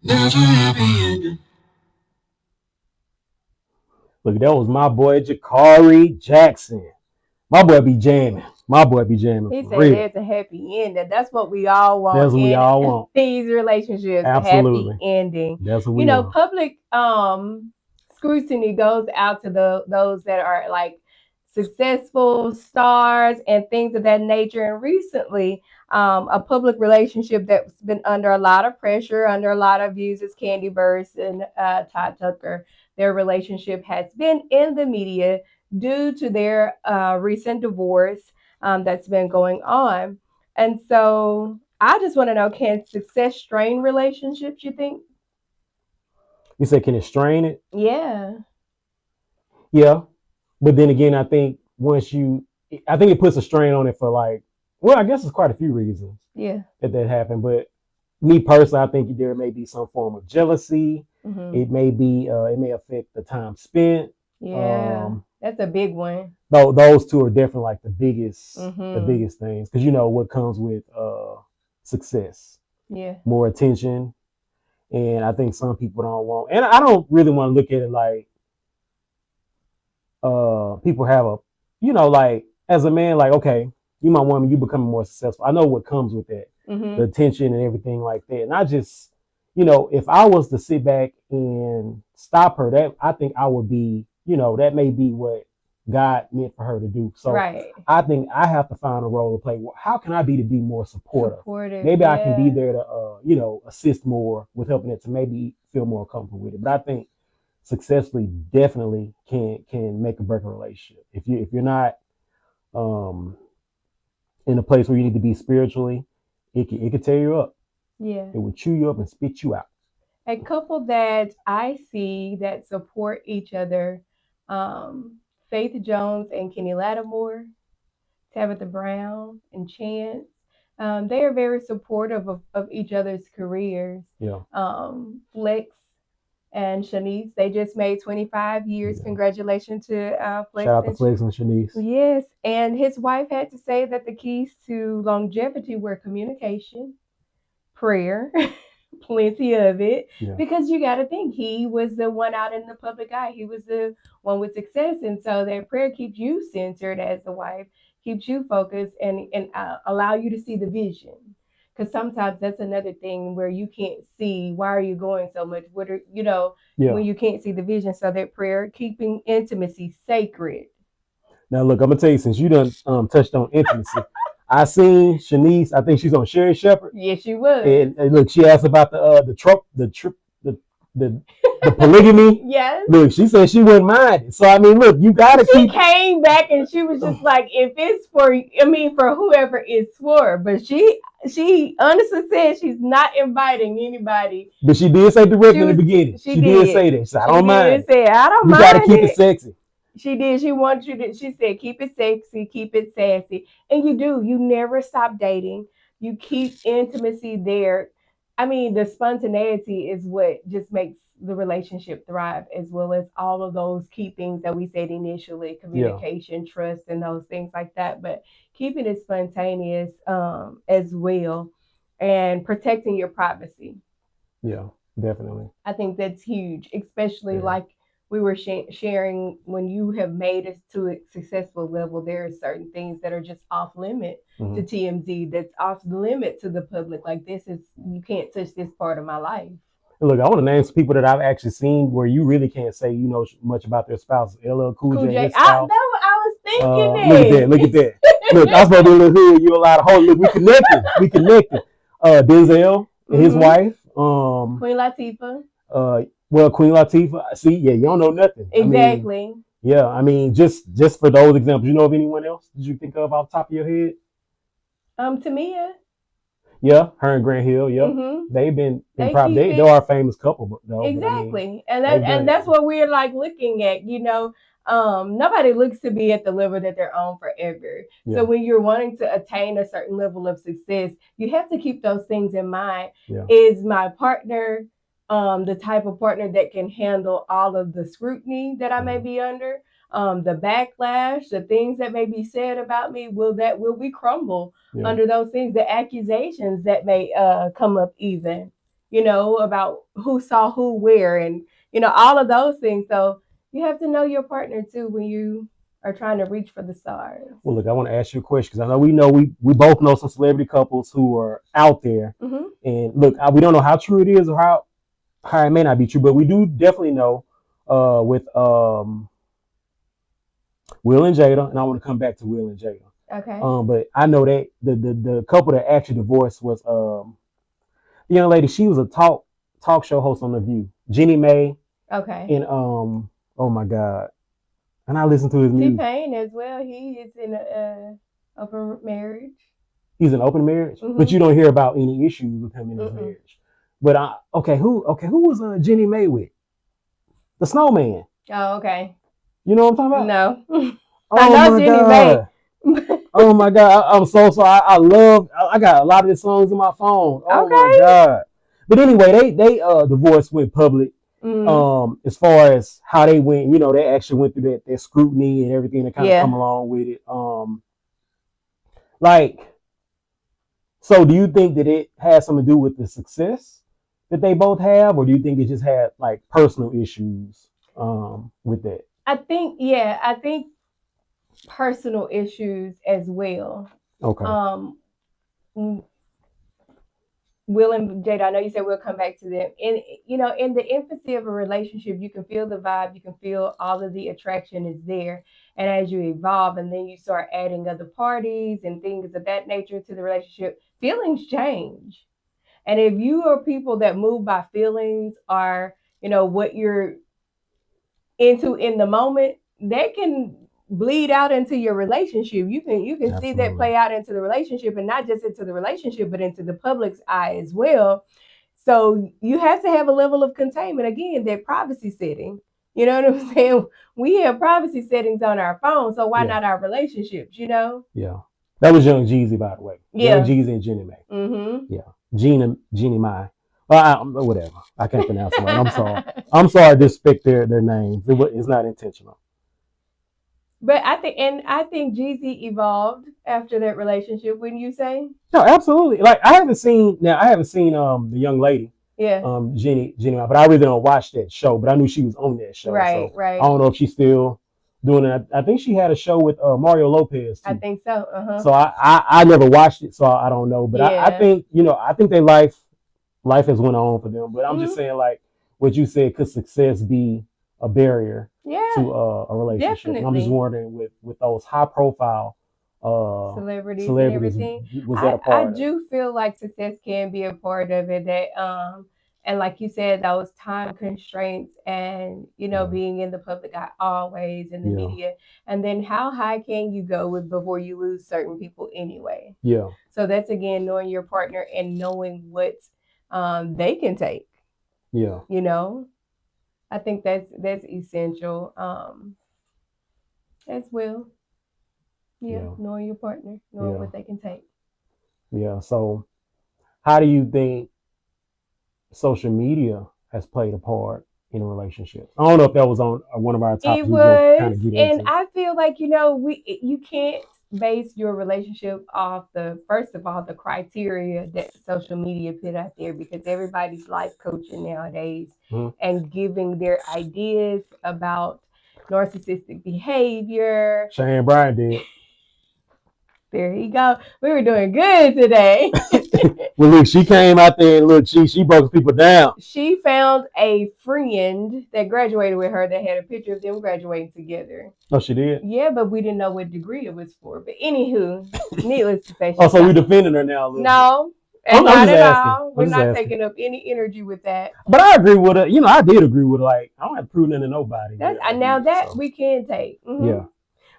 Speaker 1: never happy ending.
Speaker 3: Look, that was my boy Jakari Jackson. My boy be jamming. My boy be jamming.
Speaker 4: He
Speaker 3: For
Speaker 4: said
Speaker 3: real.
Speaker 4: there's a happy ending. That's what we all want.
Speaker 3: That's what we all want.
Speaker 4: These relationships,
Speaker 3: Absolutely.
Speaker 4: a happy ending.
Speaker 3: That's what we want.
Speaker 4: Public scrutiny goes out to those that are like successful stars and things of that nature. And recently, a public relationship that's been under a lot of pressure, under a lot of views is Candy Burst and Todd Tucker. Their relationship has been in the media due to their recent divorce that's been going on. And so I just want to know, can success strain relationships, you think?
Speaker 3: You said, can it strain it?
Speaker 4: Yeah.
Speaker 3: Yeah. But then again, I think I think it puts a strain on it for like, well, I guess it's quite a few reasons.
Speaker 4: Yeah.
Speaker 3: That happened. But me personally, I think there may be some form of jealousy.
Speaker 4: Mm-hmm.
Speaker 3: It may affect the time spent.
Speaker 4: Yeah. That's a big one.
Speaker 3: Though those two are definitely like the biggest things. Because you know what comes with success.
Speaker 4: Yeah.
Speaker 3: More attention. And I think some people don't want, and I don't really want to look at it like people have like as a man, like, okay, you my woman, you becoming more successful. I know what comes with that, the attention and everything like that. And I just, if I was to sit back and stop her, that I think I would be, that may be what God meant for her to do. So
Speaker 4: right.
Speaker 3: I think I have to find a role to play. How can I be to be more supportive? Maybe I can be there to, assist more with helping it to maybe feel more comfortable with it. But I think successfully definitely can make or break a relationship. If you're not in a place where you need to be spiritually, it could tear you up.
Speaker 4: Yeah.
Speaker 3: It would chew you up and spit you out.
Speaker 4: A couple that I see that support each other, Faith Jones and Kenny Lattimore, Tabitha Brown and Chance. They are very supportive of each other's careers.
Speaker 3: Yeah.
Speaker 4: Flex and Shanice, they just made 25 years. Yeah. Congratulations to Flex.
Speaker 3: Shout out to Flex and Shanice.
Speaker 4: Yes. And his wife had to say that the keys to longevity were communication, prayer, plenty of it, because you got to think he was the one out in the public eye. He was the one with success. And so that prayer keeps you centered as the wife, keeps you focused and allow you to see the vision. Because sometimes that's another thing where you can't see, why are you going so much? What are, when you can't see the vision. So that prayer, keeping intimacy sacred.
Speaker 3: Now, look, I'm going to tell you, since you done touched on intimacy, I seen Shanice. I think she's on Sherry Shepherd.
Speaker 4: Yes, she was.
Speaker 3: And look, she asked about the polygamy.
Speaker 4: Yes.
Speaker 3: Look, she said she wouldn't mind it. So I mean, look, you gotta keep.
Speaker 4: She came back and she was just like, if it's for whoever it's for. But she honestly said she's not inviting anybody.
Speaker 3: But she did say directly in the beginning. She did say that. She said, I don't mind.
Speaker 4: She said, I don't mind.
Speaker 3: You gotta keep it sexy.
Speaker 4: She did. She wanted you to. She said, keep it sexy, keep it sassy, and you do. You never stop dating. You keep intimacy there. I mean, the spontaneity is what just makes the relationship thrive, as well as all of those key things that we said initially: communication, trust, and those things like that. But keeping it spontaneous as well, and protecting your privacy.
Speaker 3: Yeah, definitely.
Speaker 4: I think that's huge, especially like we were sharing, when you have made it to a successful level, there are certain things that are just off limit to TMZ, that's off limit to the public. Like, you can't touch this part of my life.
Speaker 3: Look, I want to name some people that I've actually seen where you really can't say much about their spouse. LL Cool J.
Speaker 4: That's what I was
Speaker 3: Look at that. Look at that. Look, I was supposed to be a little hood. You a lot of hoes. Look, we connected. We connected. Denzel and his wife.
Speaker 4: Queen Latifah.
Speaker 3: Well, Queen Latifah. See, yeah, you don't know nothing.
Speaker 4: Exactly.
Speaker 3: I mean, yeah, I mean, just for those examples, you know of anyone else? Did you think of off the top of your head?
Speaker 4: Tamia.
Speaker 3: Yeah, her and Grant Hill. Yep, they've been in prop. They are a famous couple, though.
Speaker 4: Exactly, but I mean, that's what we're like looking at. You know, nobody looks to be at the level that they're on forever. Yeah. So when you're wanting to attain a certain level of success, you have to keep those things in mind. Yeah. Is my partner the type of partner that can handle all of the scrutiny that I may be under? The backlash, the things that may be said about me, will we crumble under those things? The accusations that may come up, even, you know, about who saw who where, and you know, all of those things. So you have to know your partner too when you are trying to reach for the stars.
Speaker 3: Well, look, I want to ask you a question because I know we both know some celebrity couples who are out there, and look, we don't know how true it is or how it may not be true, but we do definitely know with Will and Jada, and I want to come back to Will and Jada.
Speaker 4: Okay.
Speaker 3: But I know that the couple that actually divorced was the young lady. She was a talk show host on The View, Jenny Mae.
Speaker 4: Okay.
Speaker 3: And oh my God, and I listen to his music.
Speaker 4: T-Pain as well. He is in an open marriage.
Speaker 3: He's in open marriage, but you don't hear about any issues with him in his marriage. But who was Jenny Mae with? The Snowman.
Speaker 4: Oh, okay.
Speaker 3: You know what I'm talking
Speaker 4: about? No.
Speaker 3: I know Jenny Mae. Oh my God, I'm so sorry. I got a lot of his songs in my phone. Oh my God. But anyway, they divorce went public. As far as how they went, you know, they actually went through that scrutiny and everything that kind of come along with it. So do you think that it has something to do with the success that they both have, or do you think it just had like personal issues with that?
Speaker 4: I think personal issues as well.
Speaker 3: Okay.
Speaker 4: Will and Jada, I know you said we'll come back to them. And you know, in the infancy of a relationship, you can feel the vibe, you can feel all of the attraction is there. And as you evolve and then you start adding other parties and things of that nature to the relationship, feelings change. And if you are people that move by feelings, or you know what you're into in the moment, that can bleed out into your relationship. You can Absolutely. See that play out into the relationship, and not just into the relationship, but into the public's eye as well. So you have to have a level of containment. Again, that privacy setting. You know what I'm saying? We have privacy settings on our phone, so why not our relationships? You know?
Speaker 3: Yeah. That was Young Jeezy, by the way. Yeah. Young Jeezy and Jenny Mae. Yeah. Jenny Mae. Well, whatever. I can't pronounce it. I'm sorry. I'm sorry to disrespect their names. It's not intentional.
Speaker 4: But I think Jeezy evolved after that relationship. Wouldn't you say?
Speaker 3: No, absolutely. Like I haven't seen the young lady.
Speaker 4: Yeah.
Speaker 3: Jenny, but I really don't watch that show. But I knew she was on that show.
Speaker 4: Right.
Speaker 3: I don't know if she's still doing it. I think she had a show with Mario Lopez too.
Speaker 4: I think so.
Speaker 3: So I never watched it, so I don't know. But I think their life has went on for them. But I'm just saying, like what you said, could success be a barrier to a relationship? Definitely. I'm just wondering with those high profile
Speaker 4: celebrities and everything.
Speaker 3: Was that a part?
Speaker 4: I do feel like success can be a part of it. That and like you said, those time constraints and being in the public eye always in the media, and then how high can you go before you lose certain people anyway?
Speaker 3: Yeah.
Speaker 4: So that's again knowing your partner and knowing what they can take.
Speaker 3: Yeah.
Speaker 4: I think that's essential as well. Yeah, knowing your partner, knowing what they can take.
Speaker 3: Yeah. So, how do you think social media has played a part in a relationship? I don't know if that was on one of our topics.
Speaker 4: It was, kind of and I feel like you can't base your relationship off first of all the criteria that social media put out there, because everybody's life coaching nowadays and giving their ideas about narcissistic behavior.
Speaker 3: Shane Bryan did.
Speaker 4: There you go. We were doing good today.
Speaker 3: Well, look, she came out there and look, she broke people down.
Speaker 4: She found a friend that graduated with her that had a picture of them graduating together.
Speaker 3: Oh, she did?
Speaker 4: Yeah, but we didn't know what degree it was for. But anywho, needless to say,
Speaker 3: Oh, so we defending her now a little
Speaker 4: no,
Speaker 3: bit.
Speaker 4: and
Speaker 3: I'm
Speaker 4: not at
Speaker 3: asking.
Speaker 4: all. We're not taking up any energy with that.
Speaker 3: But I agree with her. You know, I did agree with her. Like, I don't have to prove nothing to nobody.
Speaker 4: That's, now that we can take. Mm-hmm.
Speaker 3: Yeah.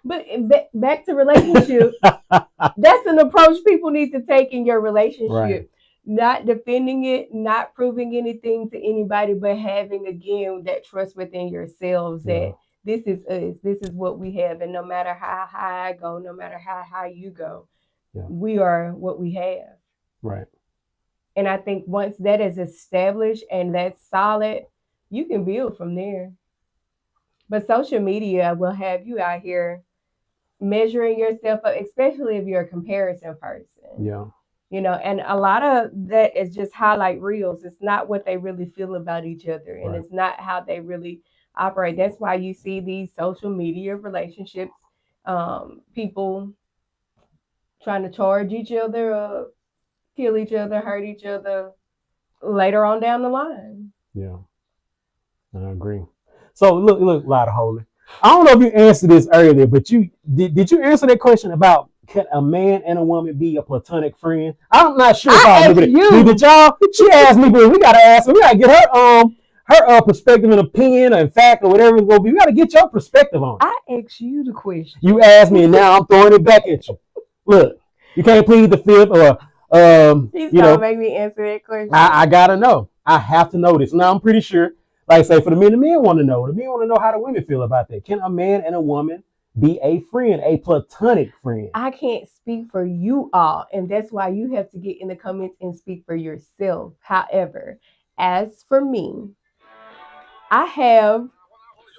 Speaker 4: But back to relationship, that's an approach people need to take in your relationship.
Speaker 3: Right.
Speaker 4: Not defending it, not proving anything to anybody, but having, again, that trust within yourselves that this is us, this is what we have. And no matter how high I go, no matter how high you go, we are what we have.
Speaker 3: Right.
Speaker 4: And I think once that is established and that's solid, you can build from there. But social media will have you out here measuring yourself up, especially if you're a comparison person.
Speaker 3: Yeah.
Speaker 4: You know, and a lot of that is just highlight reels. It's not what they really feel about each other, and it's not how they really operate. That's why you see these social media relationships, people trying to charge each other up, kill each other, hurt each other later on down the line.
Speaker 3: Yeah, I agree. So look, Lotta Holy. I don't know if you answered this earlier, but you did you answer that question about can a man and a woman be a platonic friend? I'm not sure if I remember it. Did y'all? She asked me, but we gotta ask her. We gotta get her perspective and opinion and fact or whatever it's gonna be. We gotta get your perspective on it.
Speaker 4: I asked you the question.
Speaker 3: You asked me, and now I'm throwing it back at you. Look, you can't plead the fifth or
Speaker 4: He's gonna make me answer that question.
Speaker 3: I gotta know. I have to know this. Now I'm pretty sure. Like I say, for the men want to know. The men want to know how the women feel about that. Can a man and a woman be a friend, a platonic friend?
Speaker 4: I can't speak for you all, and that's why you have to get in the comments and speak for yourself. However, as for me, I have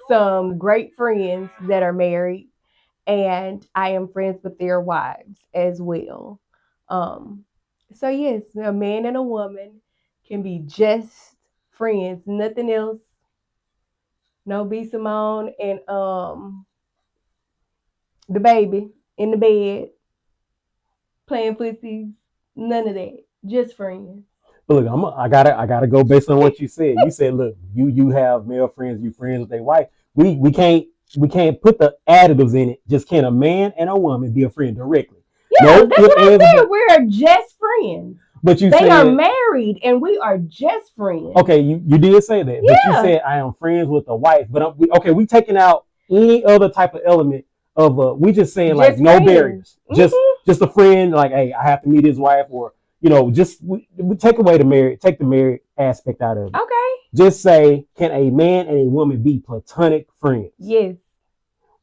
Speaker 4: some great friends that are married, and I am friends with their wives as well. So yes, a man and a woman can be just friends, nothing else. No B Simone and the baby in the bed playing footsies, none of that. Just friends.
Speaker 3: But look, I gotta go based on what you said. You said, look, you have male friends, you friends with their wife. We can't put the additives in it. Just can a man and a woman be a friend directly?
Speaker 4: Yeah, that's what I said. We're just friends.
Speaker 3: But
Speaker 4: they are married and we are just friends.
Speaker 3: Okay, you did say that. Yeah. But you said I am friends with a wife. But we taking out any other type of element of we just saying like no barriers. Mm-hmm. Just a friend, like, hey, I have to meet his wife, or just we take away take the married aspect out of it.
Speaker 4: Okay. Just
Speaker 3: say, can a man and a woman be platonic friends?
Speaker 4: Yes.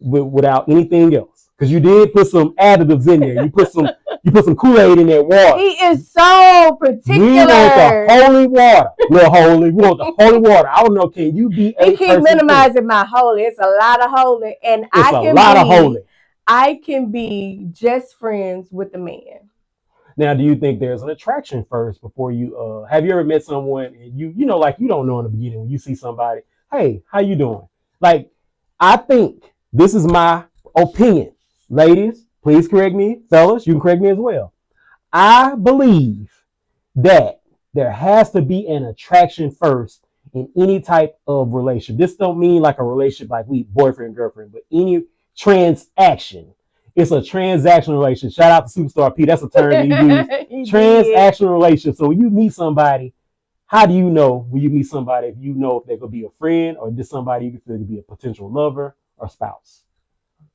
Speaker 3: Without anything else. Because you did put some additives in there. You put some Kool-Aid in that water.
Speaker 4: He is so particular.
Speaker 3: We want the holy water. Little holy. We want the holy water. I don't know. Can you be a person?
Speaker 4: You keep minimizing my holy. It's a lot of holy. And I can be just friends with the man.
Speaker 3: Now, do you think there's an attraction first before you have you ever met someone and you like you don't know in the beginning when you see somebody, hey, how you doing? Like, I think this is my opinion. Ladies, please correct me. Fellas, you can correct me as well. I believe that there has to be an attraction first in any type of relationship. This don't mean like a relationship like we boyfriend, girlfriend, but any transaction. It's a transactional relationship. Shout out to Superstar P. That's a term you use. Transactional relationship. So when you meet somebody, how do you know when you meet somebody if you know if they're going to be a friend or just somebody you consider to be a potential lover or spouse?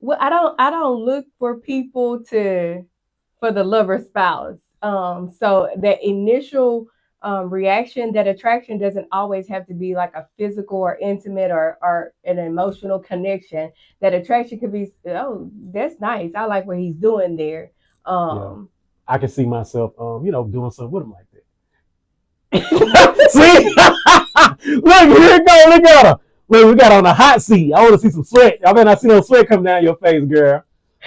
Speaker 4: Well, I don't look for people for the lover spouse. So the initial reaction, that attraction doesn't always have to be like a physical or intimate or an emotional connection. That attraction could be, oh, that's nice. I like what he's doing there.
Speaker 3: I can see myself, doing something with him like that. See, look, here it go. Look at her. Look, we got on the hot seat. I want to see some sweat. I better not see no sweat come down your face, girl.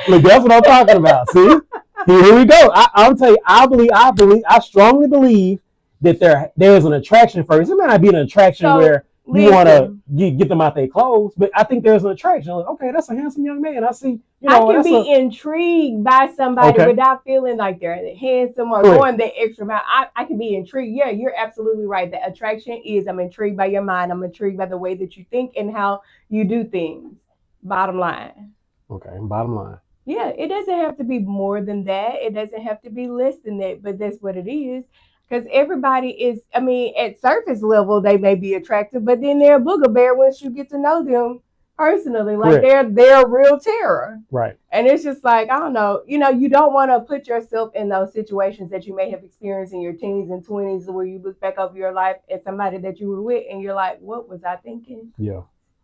Speaker 3: Look, that's what I'm talking about. See, here we go. I'll tell you. I strongly believe that there's an attraction first. It might not be an attraction where you want to
Speaker 4: Listen,
Speaker 3: get them out their clothes. But I think there's an attraction. Like, okay, that's a handsome young man. I see,
Speaker 4: I can
Speaker 3: that's
Speaker 4: be intrigued by somebody
Speaker 3: okay,
Speaker 4: without feeling like they're handsome or
Speaker 3: correct,
Speaker 4: going the extra mile. I can be intrigued. Yeah, you're absolutely right. The attraction is I'm intrigued by your mind. I'm intrigued by the way that you think and how you do things. Bottom line.
Speaker 3: okay. Bottom line,
Speaker 4: Yeah, it doesn't have to be more than that. It doesn't have to be less than that, but that's what it is. Because everybody is, I mean, at surface level, they may be attractive, but then they're a booger bear once you get to know them personally. Like
Speaker 3: correct,
Speaker 4: they're a real terror.
Speaker 3: right.
Speaker 4: And it's just like, I don't know, you don't want to put yourself in those situations that you may have experienced in your teens and 20s where you look back over your life at somebody that you were with and you're like, what was I thinking?
Speaker 3: Yeah.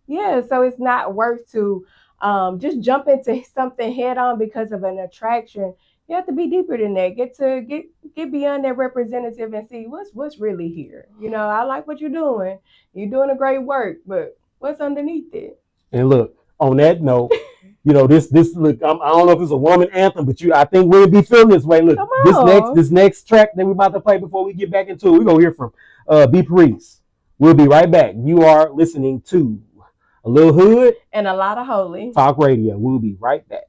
Speaker 4: Yeah, so it's not worth to just jump into something head on because of an attraction. You have to be deeper than that. Get beyond that representative and see what's really here. I like what you're doing. You're doing a great work, but what's underneath it?
Speaker 3: And look, on that note, this look. I don't know if it's a woman anthem, but I think we'll be feeling this way. Look,
Speaker 4: Come
Speaker 3: this next
Speaker 4: on.
Speaker 3: this next track that we're about to play before we get back into it, we're gonna hear from B Paris. We'll be right back. You are listening to A Little Hood
Speaker 4: And a lot of holy.
Speaker 3: Talk Radio. We'll be right back.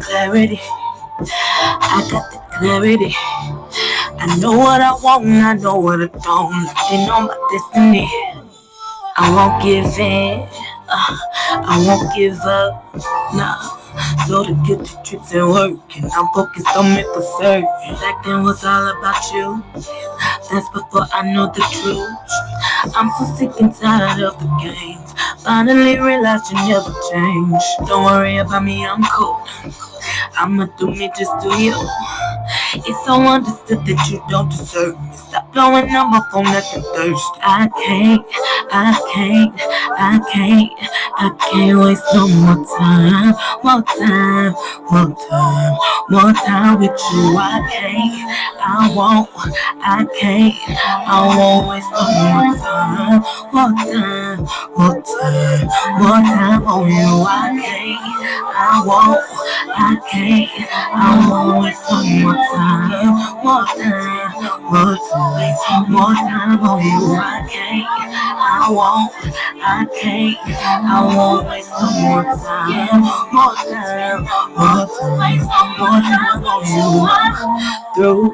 Speaker 5: Clarity, I got the clarity. I know what I want, I know what I don't. They know my destiny. I won't give in, I won't give up, nah. So to get the tricks and work, and I'm focused on me for certain. Back then was all about you, that's before I know the truth. I'm so sick and tired of the games. Finally realized you never change. Don't worry about me, I'm cool. I'ma do me, just do you. It's so understood that you don't deserve me. Stop blowing up my phone like a thirst. I can't waste no more time. More time, more time, more time with you. I won't waste no more time. More time, more time, more time on you. I won't waste no more time. More time, more time, more time on you. I won't waste no more time. More time, more time on you. Through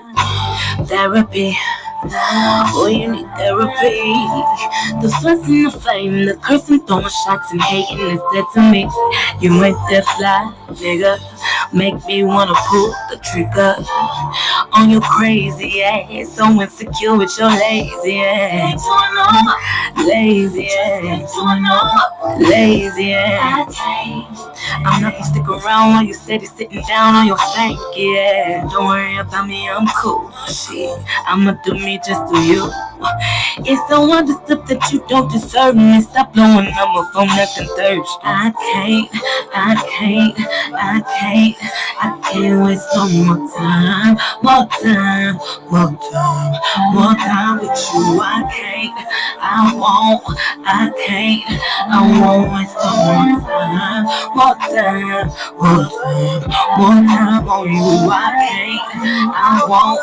Speaker 5: therapy. Oh, you need therapy. The fuss and the flame, the cursing, throwing shots and hating is dead to me. You ain't that fly, nigga. Make me wanna pull the trigger on your crazy ass. So insecure with your lazy ass. Lazy ass. Lazy ass. I'm not gonna stick around while you steady sitting down on your stanky ass. Don't worry about me, I'm cool. Shit, I'ma do me, just do you. It's so understood that you don't deserve me. Stop blowing up my phone, nothing thirst. I can't waste no more time. More time, more time, more time with you. I won't waste no more time. More time, more time, more time on you. I won't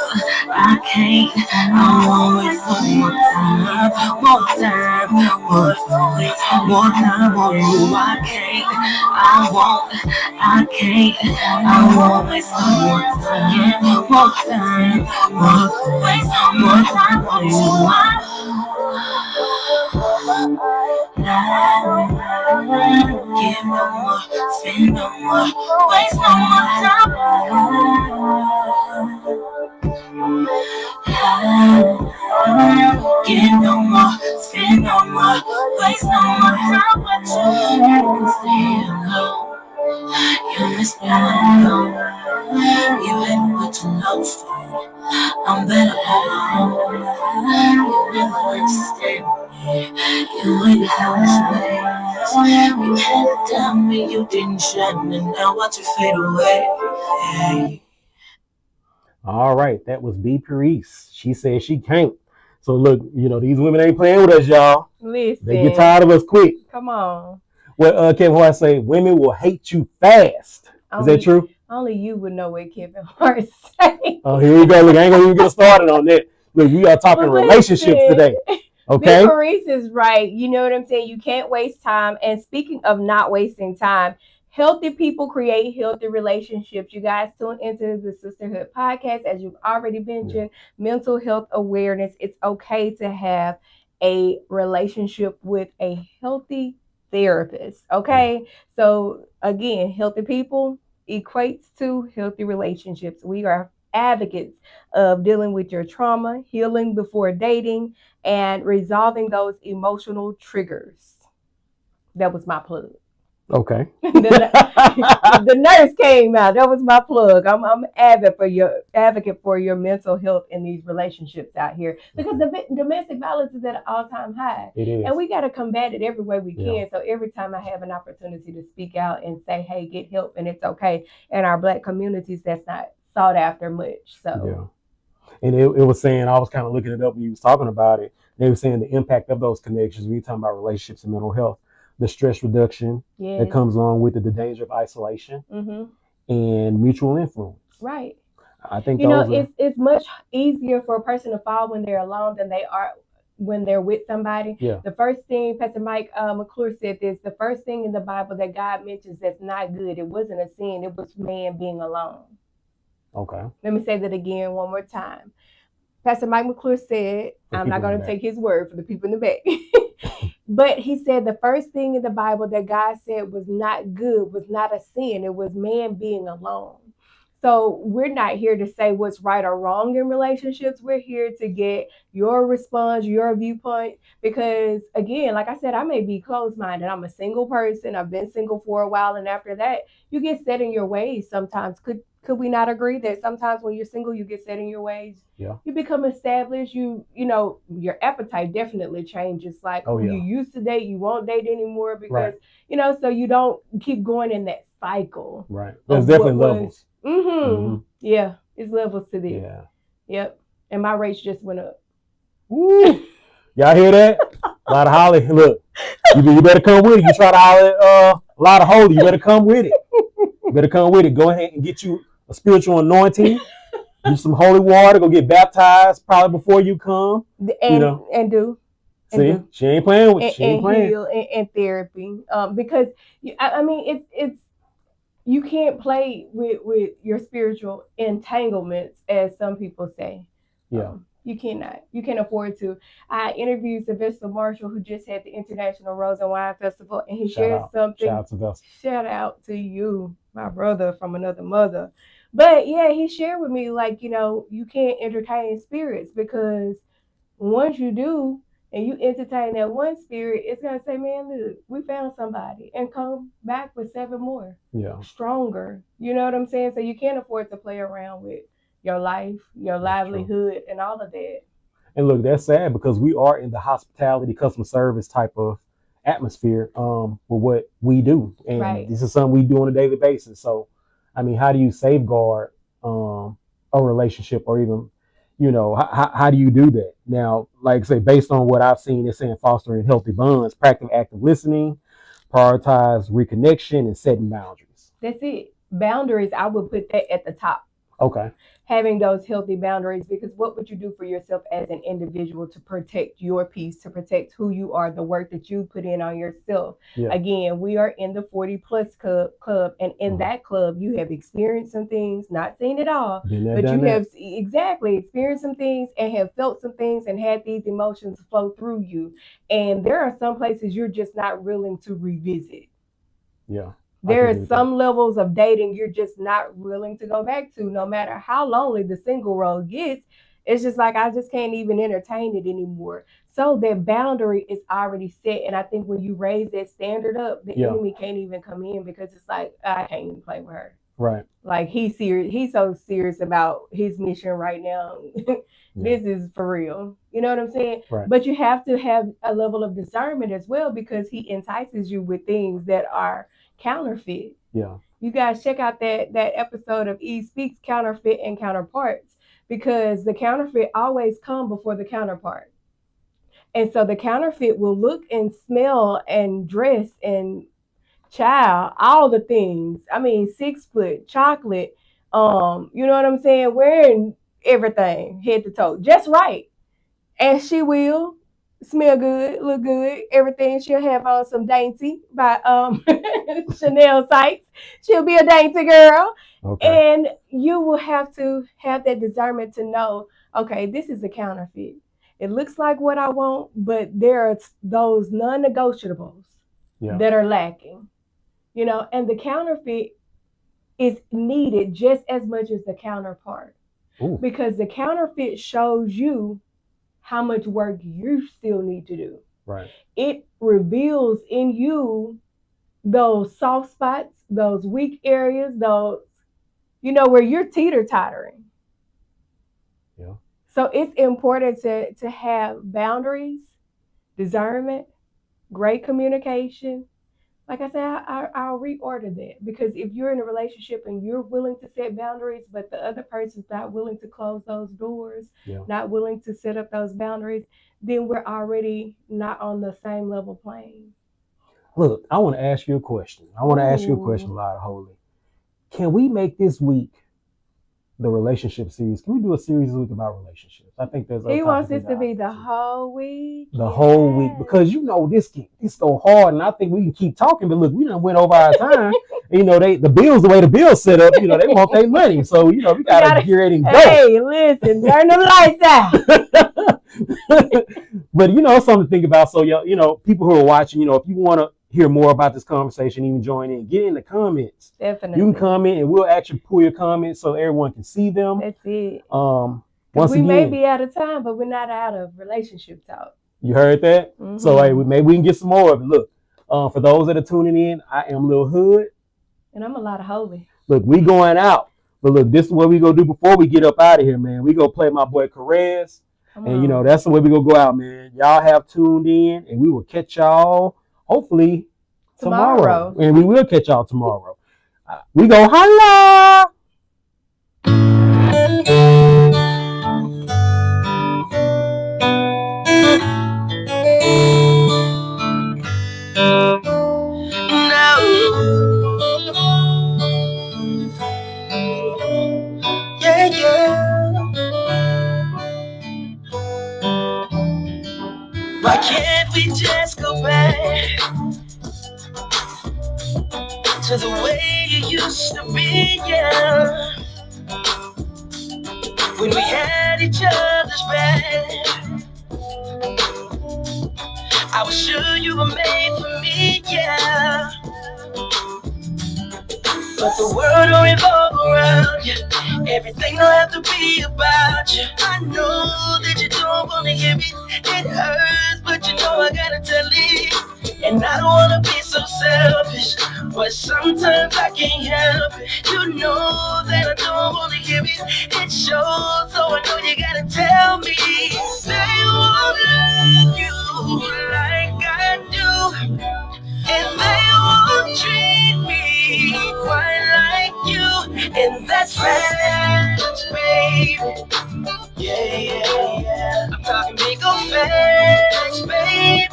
Speaker 5: waste no more time. More time, more time, more time on you. I won't waste no more time. More time, more time on you. Give no more, spend no more, waste no more time. Give no more, spend no more, waste no more time with you. You can stay alone. You miss me alone. You ain't what you know for. I'm better alone. You never understand me. You were the first waves. You had down me, you didn't shine, and now watch it fade away. Hey.
Speaker 3: All right, that was B. Paris. She said she can't. So look, these women ain't playing with us, y'all. They get
Speaker 4: Listen,
Speaker 3: tired of us quick.
Speaker 4: come on.
Speaker 3: Well, Kevin Hart say women will hate you fast. Is that true?
Speaker 4: Only you would know what Kevin Hart say.
Speaker 3: Oh, here we go. Look, I ain't gonna even get started on that. Look, we are talking relationships today. Okay.
Speaker 4: Big Maurice is right. You know what I'm saying? You can't waste time. And speaking of not wasting time, healthy people create healthy relationships. You guys tune into the Sisterhood podcast. As you've already mentioned, mental health awareness. It's okay to have a relationship with a healthy therapist. Okay. So again, healthy people equates to healthy relationships. We are advocates of dealing with your trauma, healing before dating, and resolving those emotional triggers. That was my plug.
Speaker 3: Okay.
Speaker 4: The nurse came out. That was my plug. I'm advocate for your mental health in these relationships out here because the domestic violence is at an all-time high.
Speaker 3: It is.
Speaker 4: And we got to combat it every way we can.
Speaker 3: Yeah.
Speaker 4: So every time I have an opportunity to speak out and say, hey, get help and it's okay. In our Black communities, that's not sought after much. So
Speaker 3: yeah. And it was saying, I was kind of looking it up when you was talking about it. They were saying the impact of those connections. We were talking about relationships and mental health, the stress reduction that comes along with it, the danger of isolation, and mutual influence.
Speaker 4: Right.
Speaker 3: I think
Speaker 4: it's much easier for a person to fall when they're alone than they are when they're with somebody.
Speaker 3: Yeah.
Speaker 4: The first thing Pastor Mike McClure said this, the first thing in the Bible that God mentions that's not good, it wasn't a sin, it was man being alone.
Speaker 3: Okay.
Speaker 4: Let me say that again one more time. Pastor Mike McClure said, I'm not going to take his word for the people in the back. But he said the first thing in the Bible that God said was not good, was not a sin. It was man being alone. So we're not here to say what's right or wrong in relationships. We're here to get your response, your viewpoint. Because again, like I said, I may be closed-minded. I'm a single person. I've been single for a while. And after that, you get set in your ways sometimes. Could we not agree that sometimes when you're single, you get set in your ways?
Speaker 3: Yeah.
Speaker 4: You become established. Your appetite definitely changes. Like you used to date, you won't date anymore because, so you don't keep going in that cycle.
Speaker 3: Right. There's definitely levels.
Speaker 4: Yeah. It's levels to this.
Speaker 3: Yeah.
Speaker 4: Yep. And my rates just went up.
Speaker 3: Woo. Y'all hear that? Lotta Holly. Look, you better come with it. You try to holler at Lotta Holly, you better come with it. You better come with it. Go ahead and get you a spiritual anointing. Get some holy water. Go get baptized probably before you come.
Speaker 4: And do.
Speaker 3: See, she ain't playing with. She ain't playing.
Speaker 4: Heal and therapy. Because it's you can't play with your spiritual entanglements, as some people say.
Speaker 3: Yeah.
Speaker 4: You cannot. You can't afford to. I interviewed Sylvester Marshall, who just had the International Rose and Wine Festival, and he shared something.
Speaker 3: Shout out to Sylvester.
Speaker 4: Shout out to you, my brother from another mother. But yeah, he shared with me, like, you can't entertain spirits because once you do and you entertain that one spirit, it's going to say, man, look, we found somebody, and come back with 7 more.
Speaker 3: Yeah.
Speaker 4: Stronger. You know what I'm saying? So you can't afford to play around with your life, your livelihood, and all of that.
Speaker 3: And look, that's sad because we are in the hospitality, customer service type of atmosphere with what we do. And this is something we do on a daily basis. So, I mean, how do you safeguard a relationship, or even, how do you do that? Now, like I say, based on what I've seen, it's saying fostering healthy bonds, practice active listening, prioritize reconnection, and setting boundaries.
Speaker 4: That's it. Boundaries, I would put that at the top.
Speaker 3: Okay.
Speaker 4: Having those healthy boundaries, because what would you do for yourself as an individual to protect your peace, to protect who you are, the work that you put in on yourself? Yeah. Again, we are in the 40 plus club, and in that club, you have experienced some things, not seen it all, but you have experienced some things and have felt some things and had these emotions flow through you. And there are some places you're just not willing to revisit.
Speaker 3: Yeah.
Speaker 4: There are some levels of dating you're just not willing to go back to, no matter how lonely the single road gets. It's just like, I just can't even entertain it anymore. So that boundary is already set. And I think when you raise that standard up, the enemy can't even come in, because it's like, I can't even play with her.
Speaker 3: Right.
Speaker 4: Like he's serious. He's so serious about his mission right now. This is for real. You know what I'm saying?
Speaker 3: Right.
Speaker 4: But you have to have a level of discernment as well because he entices you with things that are counterfeit.
Speaker 3: Yeah.
Speaker 4: You guys check out that episode of E Speaks Counterfeit and Counterparts because the counterfeit always come before the counterpart. And so the counterfeit will look and smell and dress and child, all the things. I mean, 6 foot, chocolate, you know what I'm saying? Wearing everything head to toe, just right. And she will smell good, look good, everything. She'll have on some dainty by Chanel Sykes. She'll be a dainty girl.
Speaker 3: Okay.
Speaker 4: And you will have to have that discernment to know, okay, this is a counterfeit. It looks like what I want, but there are those non-negotiables that are lacking. You know, and the counterfeit is needed just as much as the counterpart.
Speaker 3: Ooh.
Speaker 4: Because the counterfeit shows you how much work you still need to do.
Speaker 3: Right.
Speaker 4: It reveals in you those soft spots, those weak areas, those, you know, where you're teeter-tottering.
Speaker 3: Yeah.
Speaker 4: So it's important to have boundaries, discernment, great communication. Like I said, I'll reorder that because if you're in a relationship and you're willing to set boundaries, but the other person's not willing to close those doors, not willing to set up those boundaries, then we're already not on the same level playing.
Speaker 3: Look, I want to ask you a question. Lotta Holy. Can we make this week the relationship series? Can we do a series this week about relationships? I think there's.
Speaker 4: He wants this to be the whole week.
Speaker 3: The whole week because you know this go hard, and I think we can keep talking. But look, we done went over our time. You know the way the bills set up. You know they want their money, so you know we gotta get ready and go.
Speaker 4: Hey, listen, turn the lights
Speaker 3: out. But you know something to think about. So you know people who are watching, you know if you want to hear more about this conversation, even join in, get in the comments.
Speaker 4: Definitely,
Speaker 3: you can comment, and we'll actually pull your comments so everyone can see them.
Speaker 4: That's it.
Speaker 3: Once
Speaker 4: we
Speaker 3: again,
Speaker 4: may be out of time, but we're not out of relationship talk.
Speaker 3: You heard that? Mm-hmm. So hey, maybe we can get some more of it. Look, for those that are tuning in, I am Lil Hood.
Speaker 4: And I'm a Lotta Holy.
Speaker 3: Look, we going out. But look, this is what we gonna do before we get up out of here, man. We gonna play my boy Carez. And you know, that's the way we gonna go out, man. Y'all have tuned in and we will catch y'all hopefully tomorrow. And we will catch y'all tomorrow. We go holla!
Speaker 5: Why can't we just go back to the way you used to be, yeah? When we had each other's back, I was sure you were made for me, yeah. But the world don't revolve around you. Everything don't have to be about you. I know that you don't wanna hear it. It hurts, but you know I gotta tell it. And I don't wanna be so selfish, but sometimes I can't help it. You know that I don't wanna hear it. It shows, so I know you gotta tell me. They won't love you like I do, and they won't treat me quite like you, and that's facts, baby. Yeah, yeah, yeah. I'm talking big old facts, baby.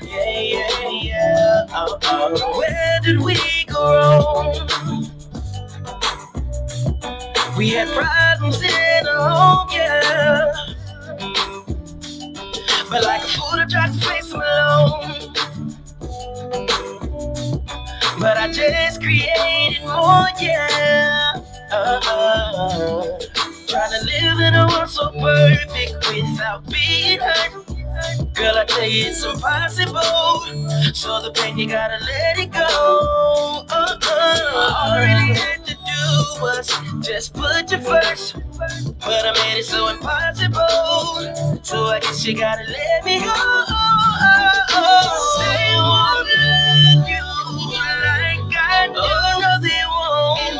Speaker 5: Yeah, yeah, yeah. Where did we go wrong? We had problems in our home, yeah. But like a fool, I tried to face them alone. But I just created more, yeah. Trying to live in a world so perfect without being hurt. Girl, I tell you it's impossible. So the pain, you gotta let it go. All I really had to do was just put you first. But I made it so impossible. So I guess you gotta let me go. They won't love you like I do. Oh, no, they won't. And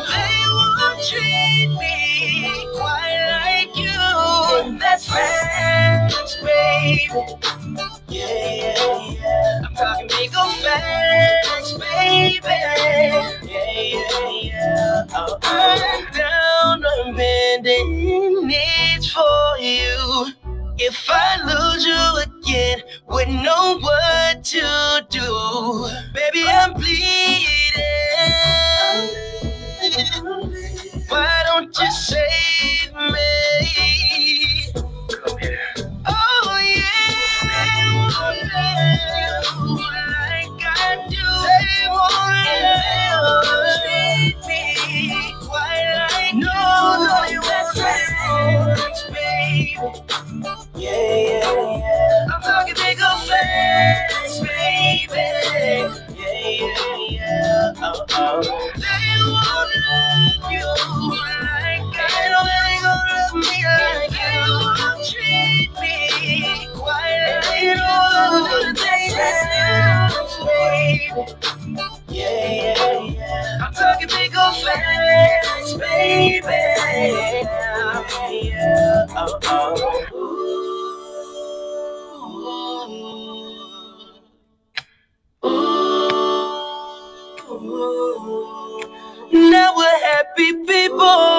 Speaker 5: Yeah, yeah, yeah. I'm talking big old facts, baby. Yeah, yeah, yeah. Oh, I'm down on bending knees for you. If I lose you again, wouldn't know what to do. Baby, I'm bleeding. Why don't you save me? Oh yeah, they won't love you like I do. They won't treat me quite like you. No, that's baby. Yeah, yeah, yeah. I'm talking big old facts, baby. Yeah, yeah, yeah. Oh, oh. They won't love you like I know they gon' love me like you. Treat me quite like you know the things, baby. Yeah, yeah, yeah. I'm talking big old facts, baby. Yeah, yeah. Oh, oh. Now we're happy people.